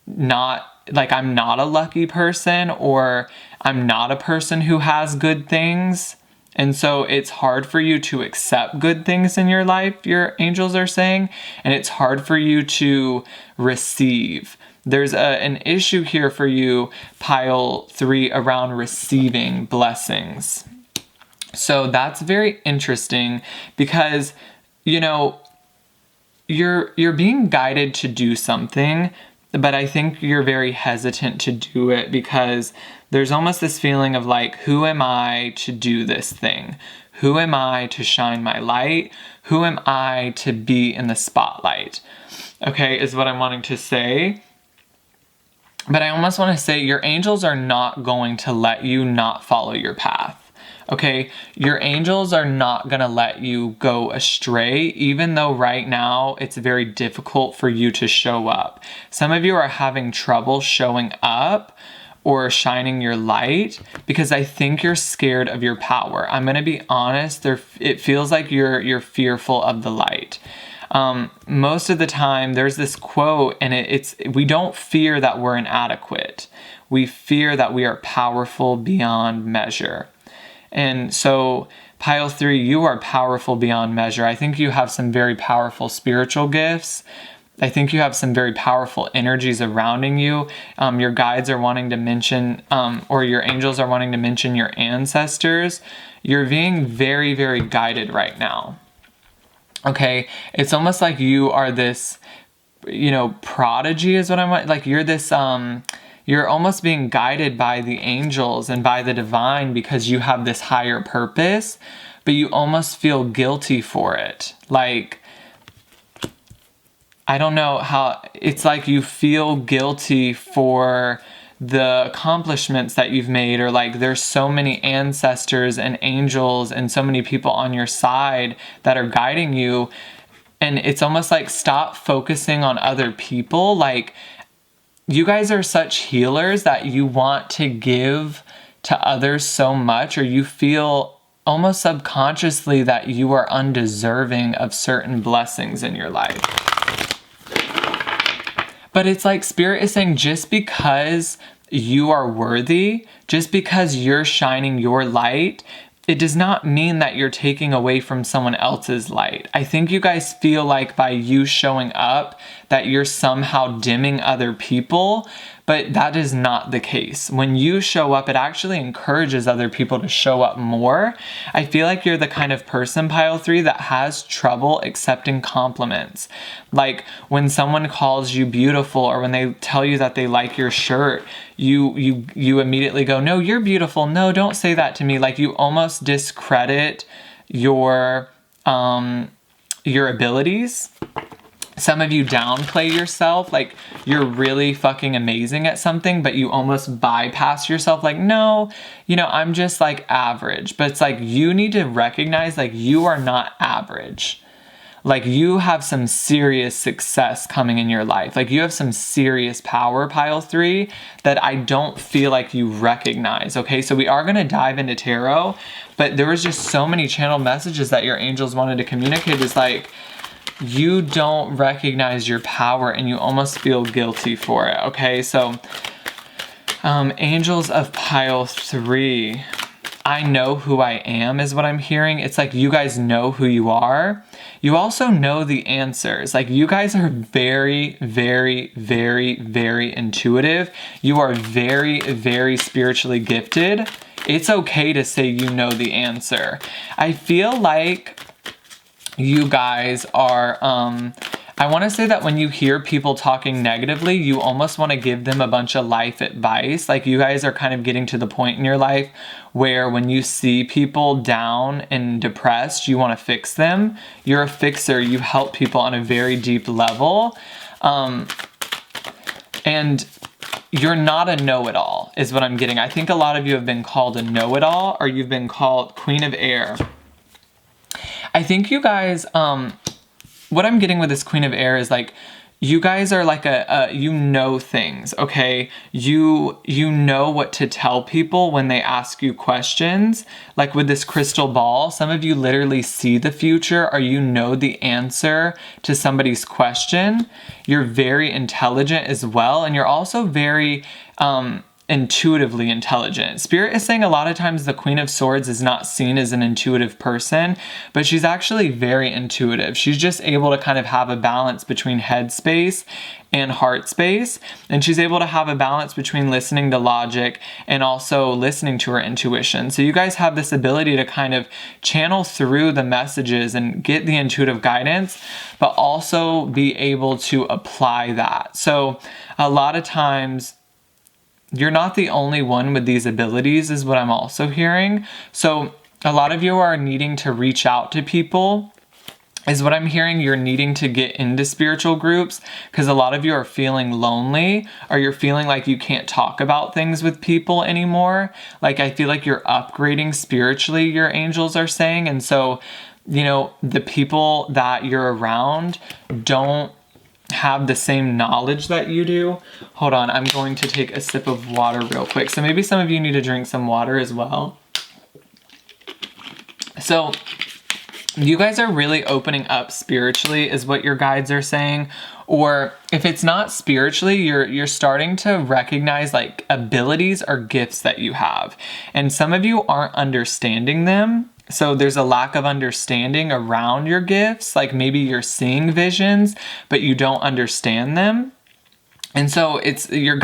not like I'm not a lucky person, or I'm not a person who has good things. And so it's hard for you to accept good things in your life, your angels are saying, and it's hard for you to receive. There's an issue here for you, pile 3, around receiving blessings. So that's very interesting because, you know, you're being guided to do something, but I think you're very hesitant to do it because there's almost this feeling of like, who am I to do this thing? Who am I to shine my light? Who am I to be in the spotlight? Okay, is what I'm wanting to say. But I almost want to say your angels are not going to let you not follow your path. Okay, your angels are not going to let you go astray, even though right now it's very difficult for you to show up. Some of you are having trouble showing up or shining your light because I think you're scared of your power. I'm going to be honest, it feels like you're fearful of the light. Most of the time there's this quote, and it's we don't fear that we're inadequate. We fear that we are powerful beyond measure. And so pile 3, you are powerful beyond measure. I think you have some very powerful spiritual gifts. I think you have some very powerful energies surrounding you. Your guides are wanting to mention, or your angels are wanting to mention your ancestors. You're being very, very guided right now. Okay, it's almost like you are this, prodigy is what I'm like. You're this, you're almost being guided by the angels and by the divine because you have this higher purpose, but you almost feel guilty for it. Like, I don't know how, it's like you feel guilty for the accomplishments that you've made, or like there's so many ancestors and angels and so many people on your side that are guiding you, and it's almost like stop focusing on other people. Like, you guys are such healers that you want to give to others so much, or you feel almost subconsciously that you are undeserving of certain blessings in your life. But it's like Spirit is saying, just because you are worthy, just because you're shining your light, it does not mean that you're taking away from someone else's light. I think you guys feel like by you showing up that you're somehow dimming other people, but that is not the case. When you show up, it actually encourages other people to show up more. I feel like you're the kind of person, pile 3, that has trouble accepting compliments. Like when someone calls you beautiful, or when they tell you that they like your shirt, you immediately go, no, you're beautiful. No, don't say that to me. Like you almost discredit your abilities. Some of you downplay yourself, like you're really fucking amazing at something, but you almost bypass yourself, like, no, I'm just like average. But it's like you need to recognize like you are not average. Like you have some serious success coming in your life. Like you have some serious power, pile 3, that I don't feel like you recognize. Okay, so we are going to dive into tarot, but there was just so many channel messages that your angels wanted to communicate. It's like, you don't recognize your power and you almost feel guilty for it. Okay, so angels of pile 3, I know who I am is what I'm hearing. It's like you guys know who you are. You also know the answers. Like you guys are very, very, very, very intuitive. You are very, very spiritually gifted. It's okay to say you know the answer. I feel like you guys are, I want to say that when you hear people talking negatively, you almost want to give them a bunch of life advice. Like you guys are kind of getting to the point in your life where when you see people down and depressed, you want to fix them. You're a fixer. You help people on a very deep level. And you're not a know-it-all is what I'm getting. I think a lot of you have been called a know-it-all, or you've been called Queen of Air. I think you guys, what I'm getting with this Queen of Air is like, you guys are like you know things, okay? You know what to tell people when they ask you questions. Like with this crystal ball, some of you literally see the future, or you know the answer to somebody's question. You're very intelligent as well, and you're also very, intuitively intelligent. Spirit is saying a lot of times the Queen of Swords is not seen as an intuitive person, but she's actually very intuitive. She's just able to kind of have a balance between head space and heart space, and she's able to have a balance between listening to logic and also listening to her intuition. So you guys have this ability to kind of channel through the messages and get the intuitive guidance, but also be able to apply that. So a lot of times you're not the only one with these abilities is what I'm also hearing. So a lot of you are needing to reach out to people is what I'm hearing. You're needing to get into spiritual groups because a lot of you are feeling lonely, or you're feeling like you can't talk about things with people anymore. Like I feel like you're upgrading spiritually, your angels are saying. And so, the people that you're around don't have the same knowledge that you do. Hold on, I'm going to take a sip of water real quick. So maybe some of you need to drink some water as well. So you guys are really opening up spiritually is what your guides are saying. Or if it's not spiritually, you're starting to recognize like abilities or gifts that you have. And some of you aren't understanding them. So there's a lack of understanding around your gifts. Like maybe you're seeing visions, but you don't understand them. And so it's your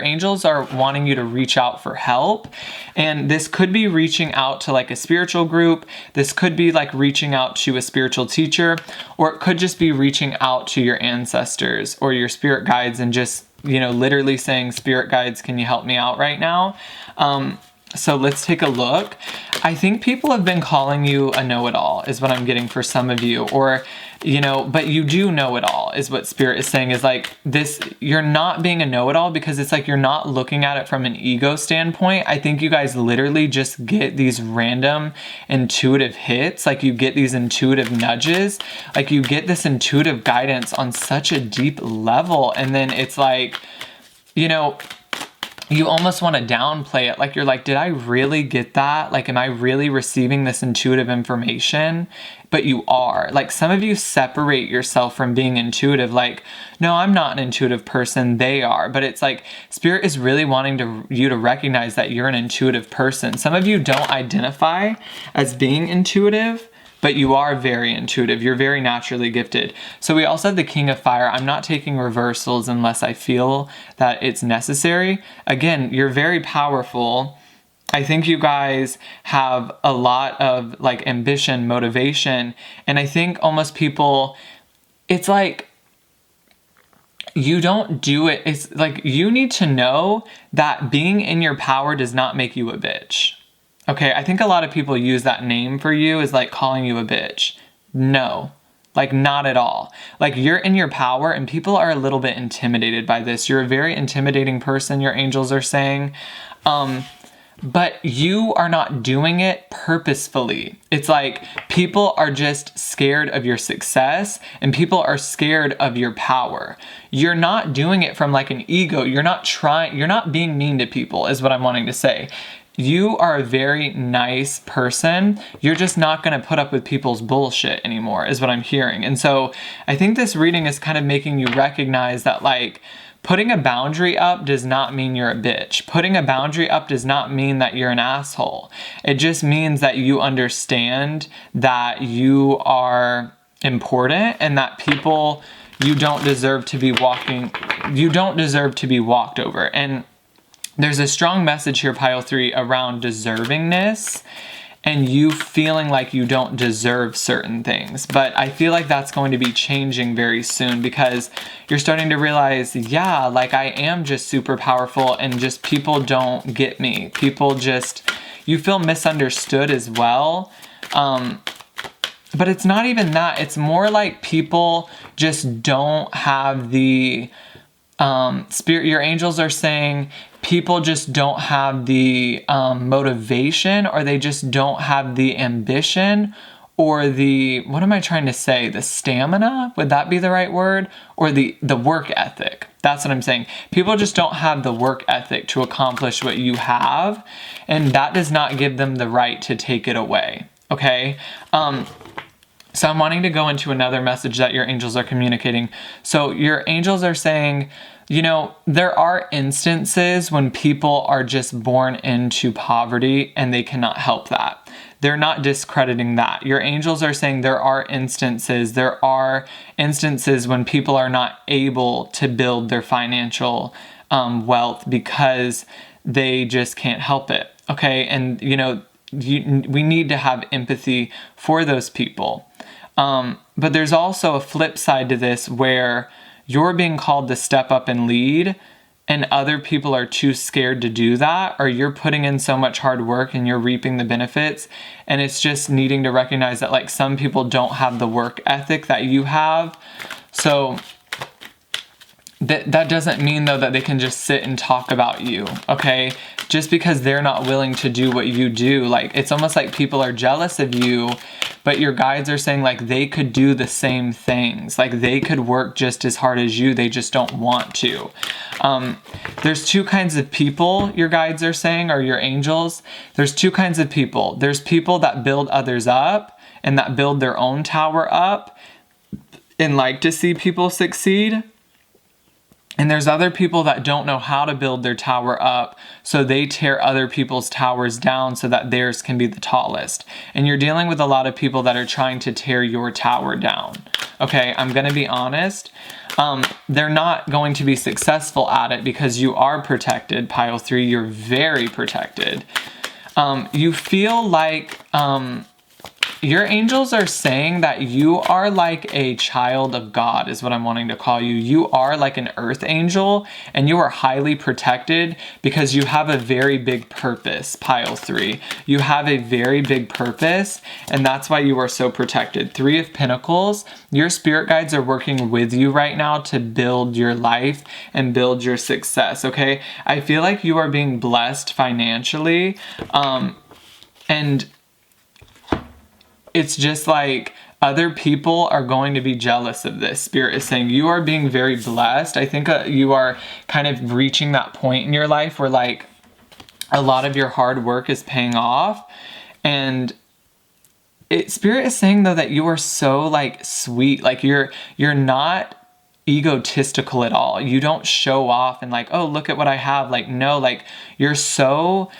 angels are wanting you to reach out for help. And this could be reaching out to like a spiritual group. This could be like reaching out to a spiritual teacher, or it could just be reaching out to your ancestors or your spirit guides and just, literally saying, spirit guides, can you help me out right now? So let's take a look. I think people have been calling you a know-it-all is what I'm getting for some of you, or, but you do know it all is what Spirit is saying is like this, you're not being a know-it-all because it's like you're not looking at it from an ego standpoint. I think you guys literally just get these random intuitive hits. Like you get these intuitive nudges, like you get this intuitive guidance on such a deep level. And then it's like, you almost want to downplay it. Like, you're like, did I really get that? Like, am I really receiving this intuitive information? But you are. Like, some of you separate yourself from being intuitive. Like, no, I'm not an intuitive person. They are. But it's like, Spirit is really wanting you to recognize that you're an intuitive person. Some of you don't identify as being intuitive, but you are very intuitive. You're very naturally gifted. So we also have the King of Fire. I'm not taking reversals unless I feel that it's necessary. Again, you're very powerful. I think you guys have a lot of like ambition, motivation, and I think almost people, it's like, you don't do it. It's like, you need to know that being in your power does not make you a bitch. Okay, I think a lot of people use that name for you as like calling you a bitch. No, like not at all. Like, you're in your power, and people are a little bit intimidated by this. You're a very intimidating person, your angels are saying. But you are not doing it purposefully. It's like, people are just scared of your success, and people are scared of your power. You're not doing it from like an ego. You're not being mean to people, is what I'm wanting to say. You are a very nice person. You're just not going to put up with people's bullshit anymore, is what I'm hearing. And so I think this reading is kind of making you recognize that, like, putting a boundary up does not mean you're a bitch. Putting a boundary up does not mean that you're an asshole. It just means that you understand that you are important, and that people, you don't deserve to be walked over. And there's a strong message here, pile 3, around deservingness and you feeling like you don't deserve certain things. But I feel like that's going to be changing very soon, because you're starting to realize, yeah, like, I am just super powerful, and just people don't get me. You feel misunderstood as well. But it's not even that. It's more like people just don't have the spirit. Your angels are saying people just don't have the motivation, or they just don't have the ambition, or the stamina, would that be the right word? Or the work ethic. That's what I'm saying. People just don't have the work ethic to accomplish what you have, and that does not give them the right to take it away. Okay? So I'm wanting to go into another message that your angels are communicating. So your angels are saying, there are instances when people are just born into poverty and they cannot help that. They're not discrediting that. Your angels are saying there are instances when people are not able to build their financial wealth because they just can't help it. Okay. And, we need to have empathy for those people. But there's also a flip side to this, where you're being called to step up and lead, and other people are too scared to do that, or you're putting in so much hard work and you're reaping the benefits. And it's just needing to recognize that, like, some people don't have the work ethic that you have. So that doesn't mean, though, that they can just sit and talk about you, okay? Just because they're not willing to do what you do. Like, it's almost like people are jealous of you, but your guides are saying, like, they could do the same things. Like, they could work just as hard as you. They just don't want to. There's two kinds of people, your guides are saying, or your angels. There's two kinds of people. There's people that build others up and that build their own tower up and like to see people succeed. And there's other people that don't know how to build their tower up, so they tear other people's towers down so that theirs can be the tallest. And you're dealing with a lot of people that are trying to tear your tower down. Okay, I'm going to be honest. They're not going to be successful at it because you are protected, pile 3. You're very protected. You feel like... your angels are saying that you are like a child of God, is what I'm wanting to call you. You are like an earth angel, and you are highly protected because you have a very big purpose, pile 3. You have a very big purpose, and that's why you are so protected. 3 of Pentacles, your spirit guides are working with you right now to build your life and build your success, okay? I feel like you are being blessed financially, and it's just like other people are going to be jealous of this. Spirit is saying you are being very blessed. I think you are kind of reaching that point in your life where like a lot of your hard work is paying off. And Spirit is saying though that you are so like sweet, like you're not egotistical at all. You don't show off and like, oh, look at what I have. Like, no, like you're so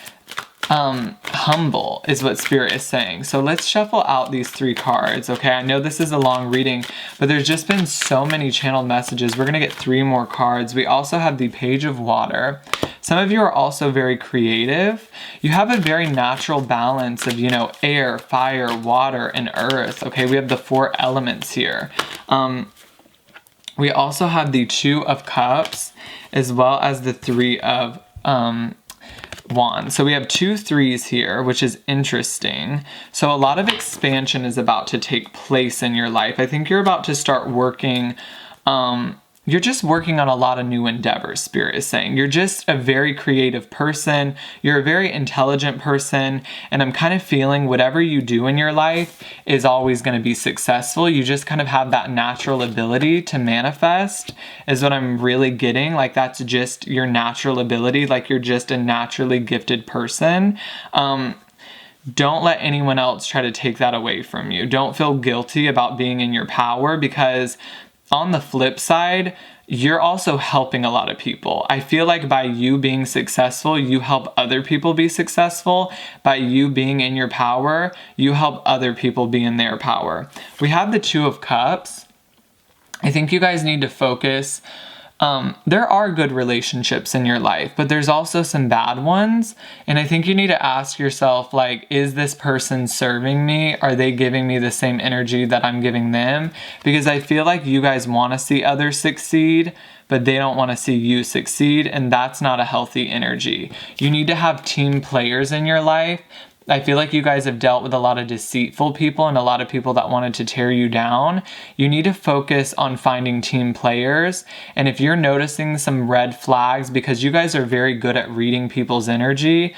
humble is what Spirit is saying. So let's shuffle out these 3 cards. Okay, I know this is a long reading, but there's just been so many channeled messages. We're gonna get 3 more cards. We also have the Page of Water. Some of you are also very creative. You have a very natural balance of, you know, air, fire, water, and earth. Okay, we have the 4 elements here. We also have the 2 of Cups as well as the 3 of Wands. So we have 2 3s here, which is interesting. So a lot of expansion is about to take place in your life. I think you're about to start working, you're just working on a lot of new endeavors, Spirit is saying. You're just a very creative person. You're a very intelligent person. And I'm kind of feeling whatever you do in your life is always going to be successful. You just kind of have that natural ability to manifest is what I'm really getting. Like that's just your natural ability. Like you're just a naturally gifted person. Don't let anyone else try to take that away from you. Don't feel guilty about being in your power, because on the flip side, you're also helping a lot of people. I feel like by you being successful, you help other people be successful. By you being in your power, you help other people be in their power. We have the 2 of Cups. I think you guys need to focus. There are good relationships in your life, but there's also some bad ones. And I think you need to ask yourself, like, is this person serving me? Are they giving me the same energy that I'm giving them? Because I feel like you guys want to see others succeed, but they don't want to see you succeed. And that's not a healthy energy. You need to have team players in your life. I feel like you guys have dealt with a lot of deceitful people and a lot of people that wanted to tear you down. You need to focus on finding team players. And if you're noticing some red flags, because you guys are very good at reading people's energy,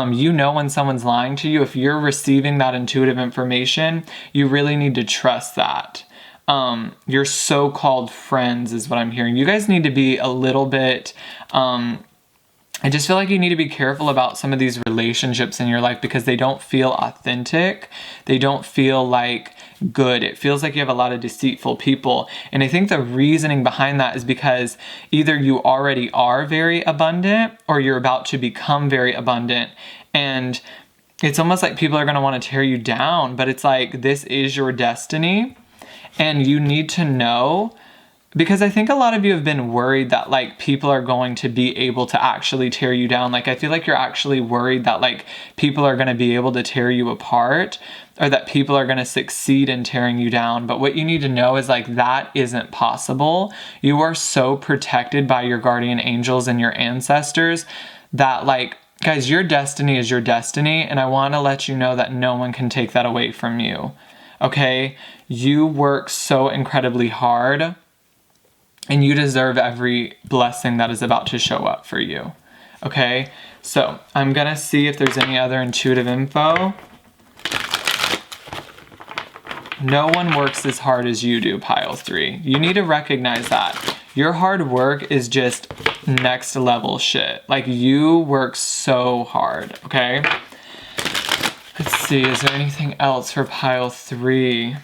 you know when someone's lying to you. If you're receiving that intuitive information, you really need to trust that. Your so-called friends is what I'm hearing. You guys need to be a little bit... I just feel like you need to be careful about some of these relationships in your life because they don't feel authentic. They don't feel like good. It feels like you have a lot of deceitful people. And I think the reasoning behind that is because either you already are very abundant or you're about to become very abundant. And it's almost like people are going to want to tear you down, but it's like this is your destiny and you need to know. Because I think a lot of you have been worried that like people are going to be able to actually tear you down. Like I feel like you're actually worried that like people are going to be able to tear you apart or that people are going to succeed in tearing you down. But what you need to know is like that isn't possible. You are so protected by your guardian angels and your ancestors that like, guys, your destiny is your destiny. And I want to let you know that no one can take that away from you. Okay? You work so incredibly hard. And you deserve every blessing that is about to show up for you. Okay? So, I'm going to see if there's any other intuitive info. No one works as hard as you do, pile 3. You need to recognize that. Your hard work is just next level shit. Like, you work so hard, okay? Let's see, is there anything else for pile 3?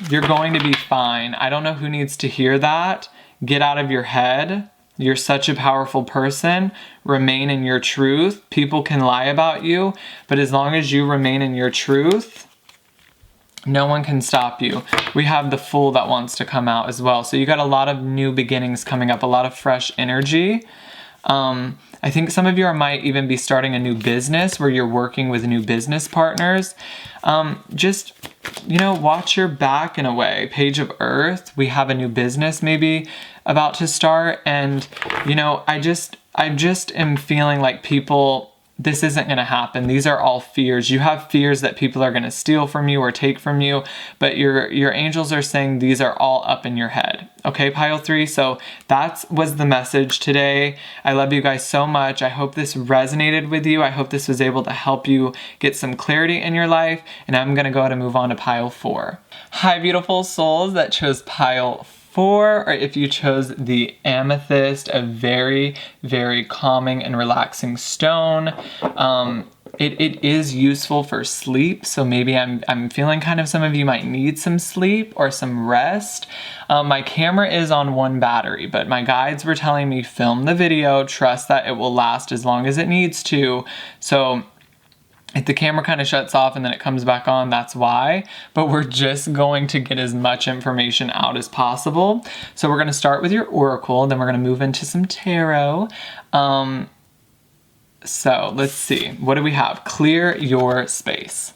You're going to be fine. I don't know who needs to hear that. Get out of your head. You're such a powerful person. Remain in your truth. People can lie about you, but as long as you remain in your truth, no one can stop you. We have the Fool that wants to come out as well. So you got a lot of new beginnings coming up, a lot of fresh energy. I think some of you might even be starting a new business where you're working with new business partners. Just, watch your back in a way. Page of Earth, we have a new business maybe about to start. And, I just am feeling like people, this isn't going to happen. These are all fears. You have fears that people are going to steal from you or take from you, but your angels are saying these are all up in your head. Okay, pile 3. So that was the message today. I love you guys so much. I hope this resonated with you. I hope this was able to help you get some clarity in your life. And I'm going to go ahead and move on to pile 4. Hi, beautiful souls that chose pile 4, or if you chose the amethyst, a very, very calming and relaxing stone. It is useful for sleep, so maybe I'm feeling kind of some of you might need some sleep or some rest. My camera is on 1 battery, but my guides were telling me film the video, trust that it will last as long as it needs to. So if the camera kind of shuts off and then it comes back on, that's why. But we're just going to get as much information out as possible. So we're going to start with your oracle, then we're going to move into some tarot. So let's see, what do we have? Clear your space.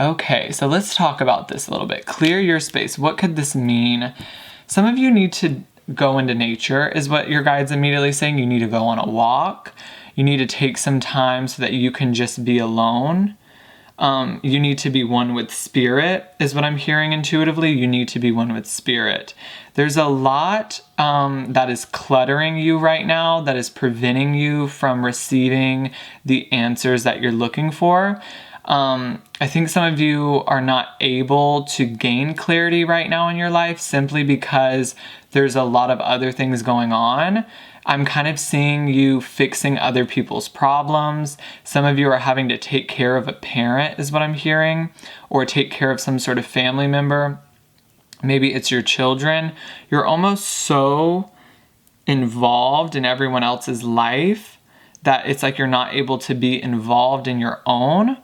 Okay, so let's talk about this a little bit. Clear your space. What could this mean? Some of you need to go into nature, is what your guide's immediately saying. You need to go on a walk. You need to take some time so that you can just be alone. You need to be one with spirit, is what I'm hearing intuitively. You need to be one with spirit. There's a lot that is cluttering you right now, that is preventing you from receiving the answers that you're looking for. I think some of you are not able to gain clarity right now in your life simply because there's a lot of other things going on. I'm kind of seeing you fixing other people's problems. Some of you are having to take care of a parent, is what I'm hearing, or take care of some sort of family member. Maybe it's your children. You're almost so involved in everyone else's life that it's like you're not able to be involved in your own,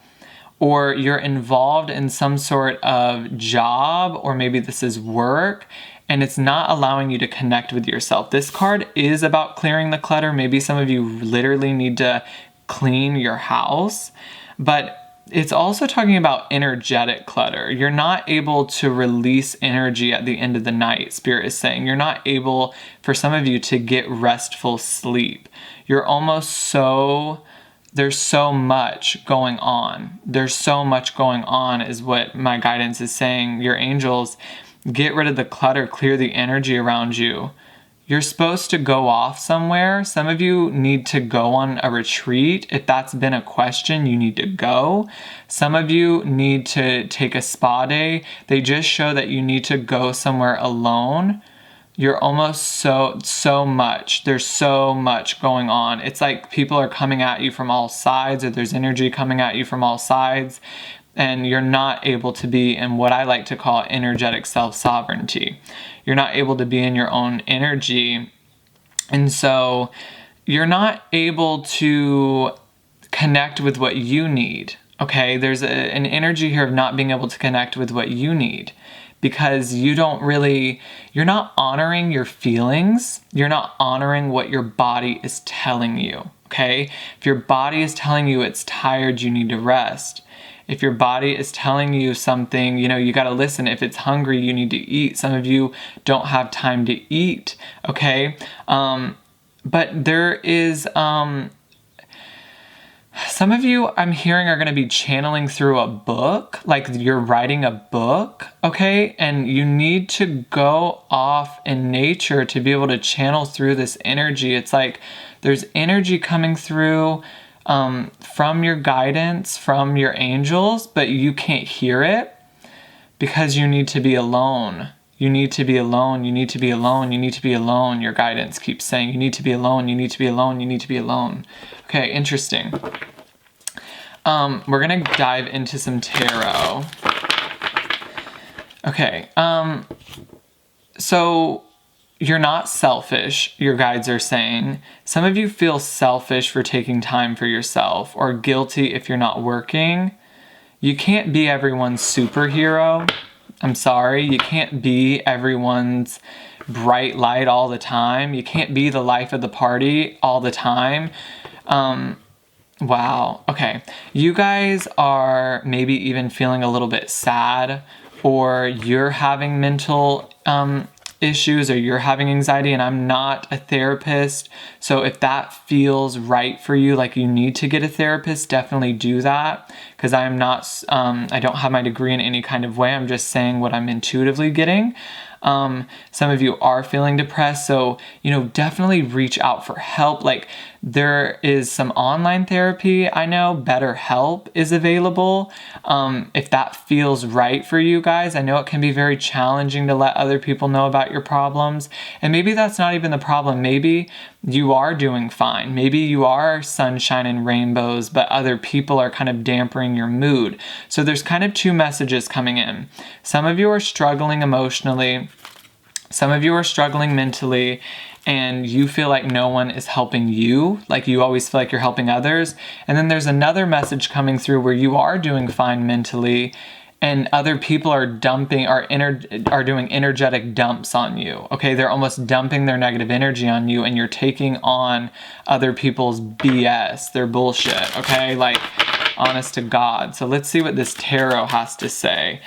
or you're involved in some sort of job, or maybe this is work, and it's not allowing you to connect with yourself. This card is about clearing the clutter. Maybe some of you literally need to clean your house, but it's also talking about energetic clutter. You're not able to release energy at the end of the night, Spirit is saying. You're not able, for some of you, to get restful sleep. You're almost there's so much going on. There's so much going on is what my guidance is saying. Your angels, get rid of the clutter, clear the energy around you. You're supposed to go off somewhere. Some of you need to go on a retreat. If that's been a question, you need to go. Some of you need to take a spa day. They just show that you need to go somewhere alone. You're almost so much. There's so much going on. It's like people are coming at you from all sides, or there's energy coming at you from all sides, and you're not able to be in what I like to call energetic self-sovereignty. You're not able to be in your own energy, and so you're not able to connect with what you need, okay? There's an energy here of not being able to connect with what you need, because you're not honoring your feelings. You're not honoring what your body is telling you, okay? If your body is telling you it's tired, you need to rest. If your body is telling you something, you got to listen. If it's hungry, you need to eat. Some of you don't have time to eat, okay? But there is, some of you I'm hearing are going to be channeling through a book, like you're writing a book, okay? And you need to go off in nature to be able to channel through this energy. It's like there's energy coming through from your guidance, from your angels, but you can't hear it because you need to be alone. You need to be alone. You need to be alone. You need to be alone. Your guidance keeps saying you need to be alone. You need to be alone. You need to be alone. Okay, interesting. We're going to dive into some tarot. Okay, so you're not selfish, your guides are saying. Some of you feel selfish for taking time for yourself, or guilty if you're not working. You can't be everyone's superhero. I'm sorry, you can't be everyone's bright light all the time. You can't be the life of the party all the time. Wow, okay. You guys are maybe even feeling a little bit sad, or you're having mental issues, or you're having anxiety, and I'm not a therapist, so if that feels right for you, like you need to get a therapist, definitely do that, because I don't have my degree in any kind of way. I'm just saying what I'm intuitively getting. Some of you are feeling depressed. So, definitely reach out for help. Like, there is some online therapy. I know BetterHelp is available. If that feels right for you guys, I know it can be very challenging to let other people know about your problems. And maybe that's not even the problem. Maybe you are doing fine. Maybe you are sunshine and rainbows, but other people are kind of dampening your mood. So there's kind of two messages coming in. Some of you are struggling emotionally. Some of you are struggling mentally, and you feel like no one is helping you, like you always feel like you're helping others. And then there's another message coming through where you are doing fine mentally, and other people are doing energetic dumps on you. Okay, they're almost dumping their negative energy on you, and you're taking on other people's BS, their bullshit. Okay, like, honest to God. So let's see what this tarot has to say.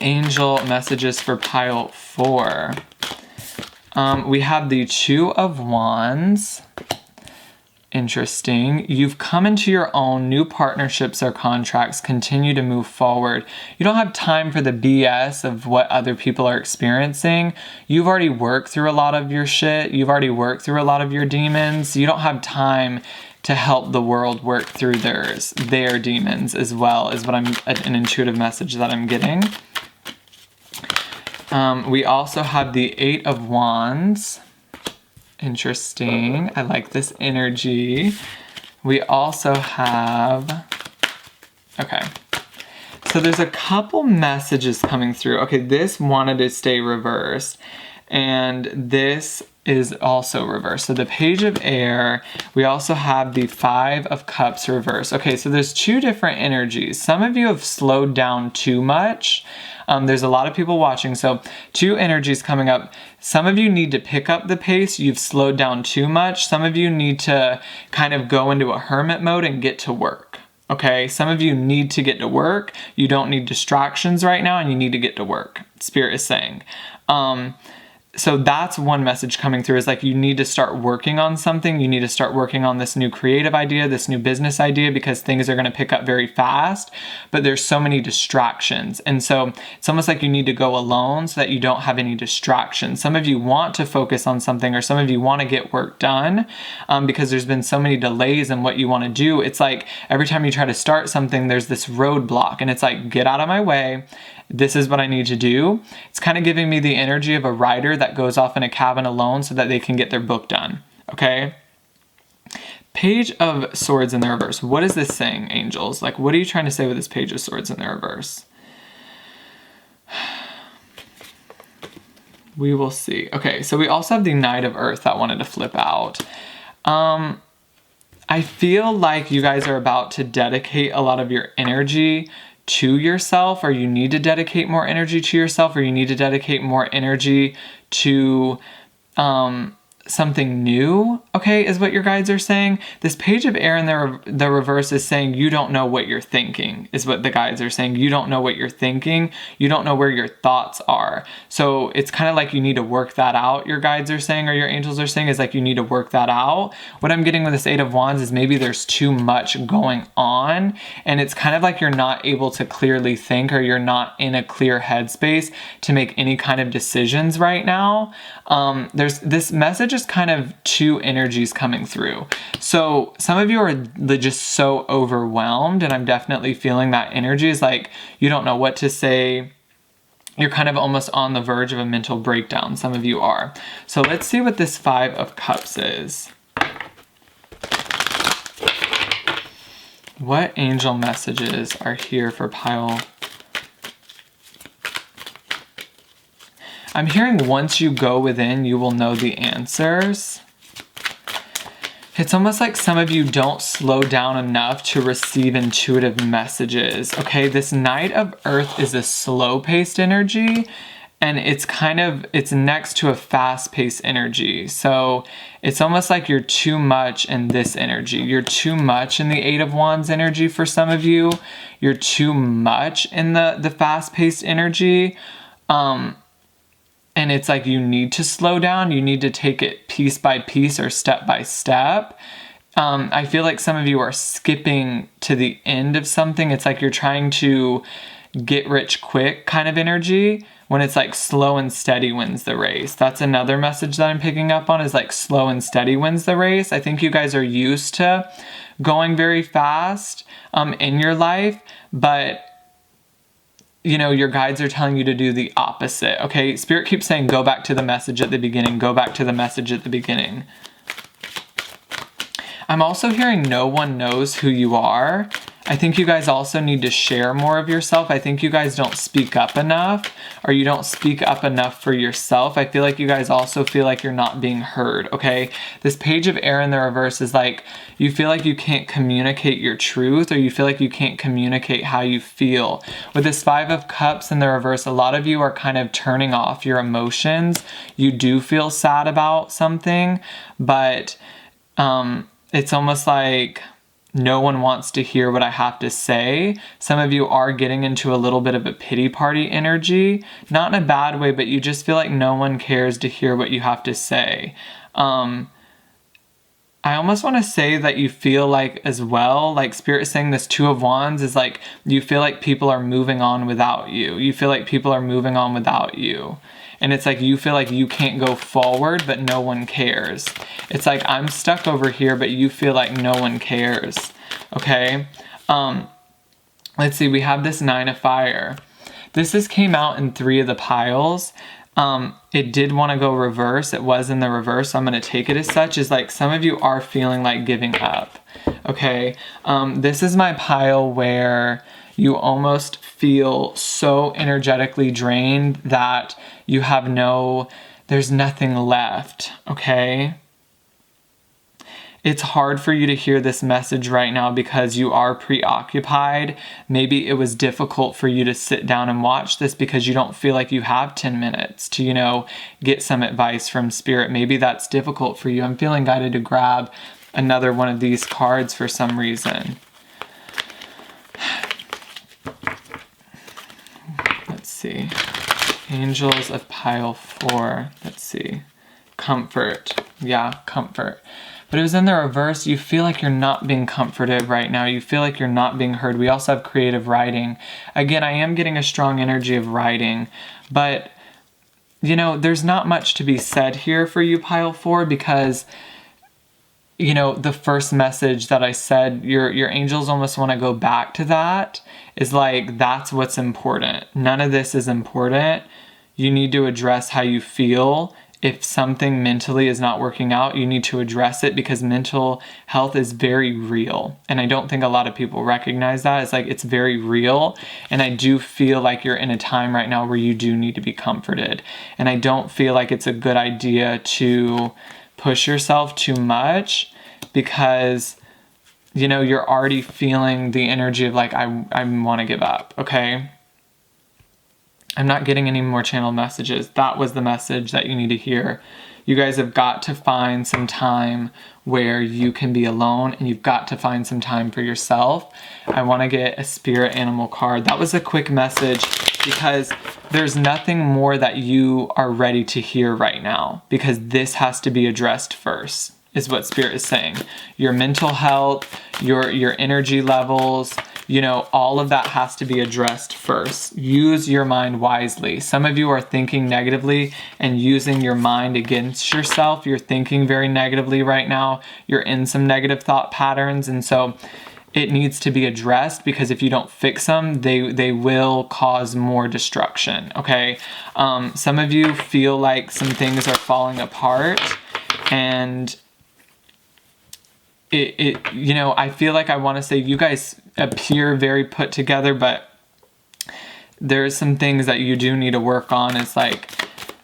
Angel messages for pile 4. We have the Two of Wands. Interesting. You've come into your own. New partnerships or contracts continue to move forward. You don't have time for the BS of what other people are experiencing. You've already worked through a lot of your shit. You've already worked through a lot of your demons. You don't have time to help the world work through their demons as well, is what an intuitive message that I'm getting. We also have the Eight of Wands. Interesting. I like this energy. We also have... Okay. So there's a couple messages coming through. Okay, this wanted to stay reversed. And this is also reversed. So the Page of Air, we also have the Five of Cups reversed. Okay, so there's two different energies. Some of you have slowed down too much. There's a lot of people watching, so two energies coming up. Some of you need to pick up the pace. You've slowed down too much. Some of you need to kind of go into a hermit mode and get to work. Okay, some of you need to get to work. You don't need distractions right now, and you need to get to work, Spirit is saying. So that's one message coming through, is like, you need to start working on something. You need to start working on this new creative idea, this new business idea, because things are going to pick up very fast, but there's so many distractions. And so it's almost like you need to go alone so that you don't have any distractions. Some of you want to focus on something, or some of you want to get work done because there's been so many delays in what you want to do. It's like every time you try to start something, there's this roadblock, and it's like, get out of my way. This is what I need to do. It's kind of giving me the energy of a writer that goes off in a cabin alone so that they can get their book done. Okay? Page of Swords in the reverse. What is this saying, angels? Like, what are you trying to say with this Page of Swords in the reverse? We will see. Okay, so we also have the Knight of Earth that wanted to flip out. I feel like you guys are about to dedicate a lot of your energy to yourself, or you need to dedicate more energy to yourself, or you need to dedicate more energy to something new, okay, is what your guides are saying. This Page of Air in the reverse is saying you don't know what you're thinking, is what the guides are saying. You don't know what you're thinking. You don't know where your thoughts are. So it's kind of like you need to work that out, your guides are saying, or your angels are saying, is like you need to work that out. What I'm getting with this Eight of Wands is maybe there's too much going on, and it's kind of like you're not able to clearly think, or you're not in a clear headspace to make any kind of decisions right now. There's this message is kind of two energies coming through. So some of you are just so overwhelmed, and I'm definitely feeling that energy is like you don't know what to say. You're kind of almost on the verge of a mental breakdown. Some of you are. So let's see what this Five of Cups is. What angel messages are here for pile? I'm hearing once you go within, you will know the answers. It's almost like some of you don't slow down enough to receive intuitive messages. Okay, this Knight of Earth is a slow-paced energy, and it's next to a fast-paced energy. So it's almost like you're too much in this energy. You're too much in the Eight of Wands energy for some of you. You're too much in the fast-paced energy. And it's like you need to slow down. You need to take it piece by piece or step by step. I feel like some of you are skipping to the end of something. It's like you're trying to get rich quick kind of energy, when it's like slow and steady wins the race. That's another message that I'm picking up on, is like slow and steady wins the race. I think you guys are used to going very fast in your life, but you know, your guides are telling you to do the opposite, okay? Spirit keeps saying, go back to the message at the beginning, go back to the message at the beginning. I'm also hearing no one knows who you are. I think you guys also need to share more of yourself. I think you guys don't speak up enough, or you don't speak up enough for yourself. I feel like you guys also feel like you're not being heard, okay? This Page of Air in the reverse is like, you feel like you can't communicate your truth, or you feel like you can't communicate how you feel. With this Five of Cups in the reverse, a lot of you are kind of turning off your emotions. You do feel sad about something, but it's almost like no one wants to hear what I have to say. Some of you are getting into a little bit of a pity party energy, not in a bad way, but you just feel like no one cares to hear what you have to say. I almost want to say that you feel like as well, like Spirit is saying this Two of Wands is like, you feel like people are moving on without you. You feel like people are moving on without you. And it's like you feel like you can't go forward, but no one cares. It's like I'm stuck over here, but you feel like no one cares. Okay? Let's see, we have this Nine of Fire. This came out in 3 of the piles. It did want to go reverse. It was in the reverse, so I'm going to take it as such. Is like some of you are feeling like giving up. Okay? This is my pile where you almost feel so energetically drained that you have there's nothing left, okay? It's hard for you to hear this message right now because you are preoccupied. Maybe it was difficult for you to sit down and watch this because you don't feel like you have 10 minutes to, you know, get some advice from Spirit. Maybe that's difficult for you. I'm feeling guided to grab another one of these cards for some reason. Let's see. Angels of pile 4. Let's see. Comfort. Yeah, comfort. But it was in the reverse. You feel like you're not being comforted right now. You feel like you're not being heard. We also have creative writing. Again, I am getting a strong energy of writing. But, you know, there's not much to be said here for you, pile 4, because, you know, the first message that I said, your angels almost want to go back to that. Is like, that's what's important. None of this is important. You need to address how you feel. If something mentally is not working out, you need to address it because mental health is very real. And I don't think a lot of people recognize that. It's like, it's very real. And I do feel like you're in a time right now where you do need to be comforted. And I don't feel like it's a good idea to push yourself too much because, you know, you're already feeling the energy of like, I want to give up, okay? I'm not getting any more channel messages. That was the message that you need to hear. You guys have got to find some time where you can be alone, and you've got to find some time for yourself. I want to get a spirit animal card. That was a quick message because there's nothing more that you are ready to hear right now because this has to be addressed first, is what Spirit is saying. Your mental health, your energy levels, you know, all of that has to be addressed first. Use your mind wisely. Some of you are thinking negatively and using your mind against yourself. You're thinking very negatively right now. You're in some negative thought patterns. And so it needs to be addressed because if you don't fix them, they will cause more destruction, okay? Some of you feel like some things are falling apart and you know, I feel like I want to say you guys appear very put together, but there's some things that you do need to work on. It's like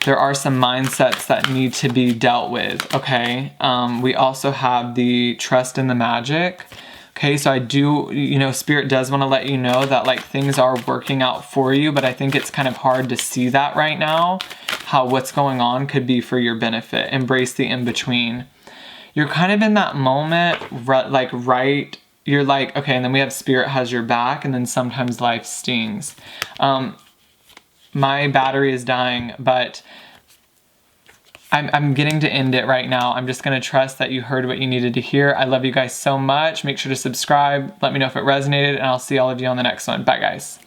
there are some mindsets that need to be dealt with, okay? We also have the trust in the magic. Okay, so I do, you know, Spirit does want to let you know that like things are working out for you, but I think it's kind of hard to see that right now, how what's going on could be for your benefit. Embrace the in-between. You're kind of in that moment, you're like, okay, and then we have Spirit has your back, and then sometimes life stings. My battery is dying, but I'm getting to end it right now. I'm just going to trust that you heard what you needed to hear. I love you guys so much. Make sure to subscribe. Let me know if it resonated, and I'll see all of you on the next one. Bye, guys.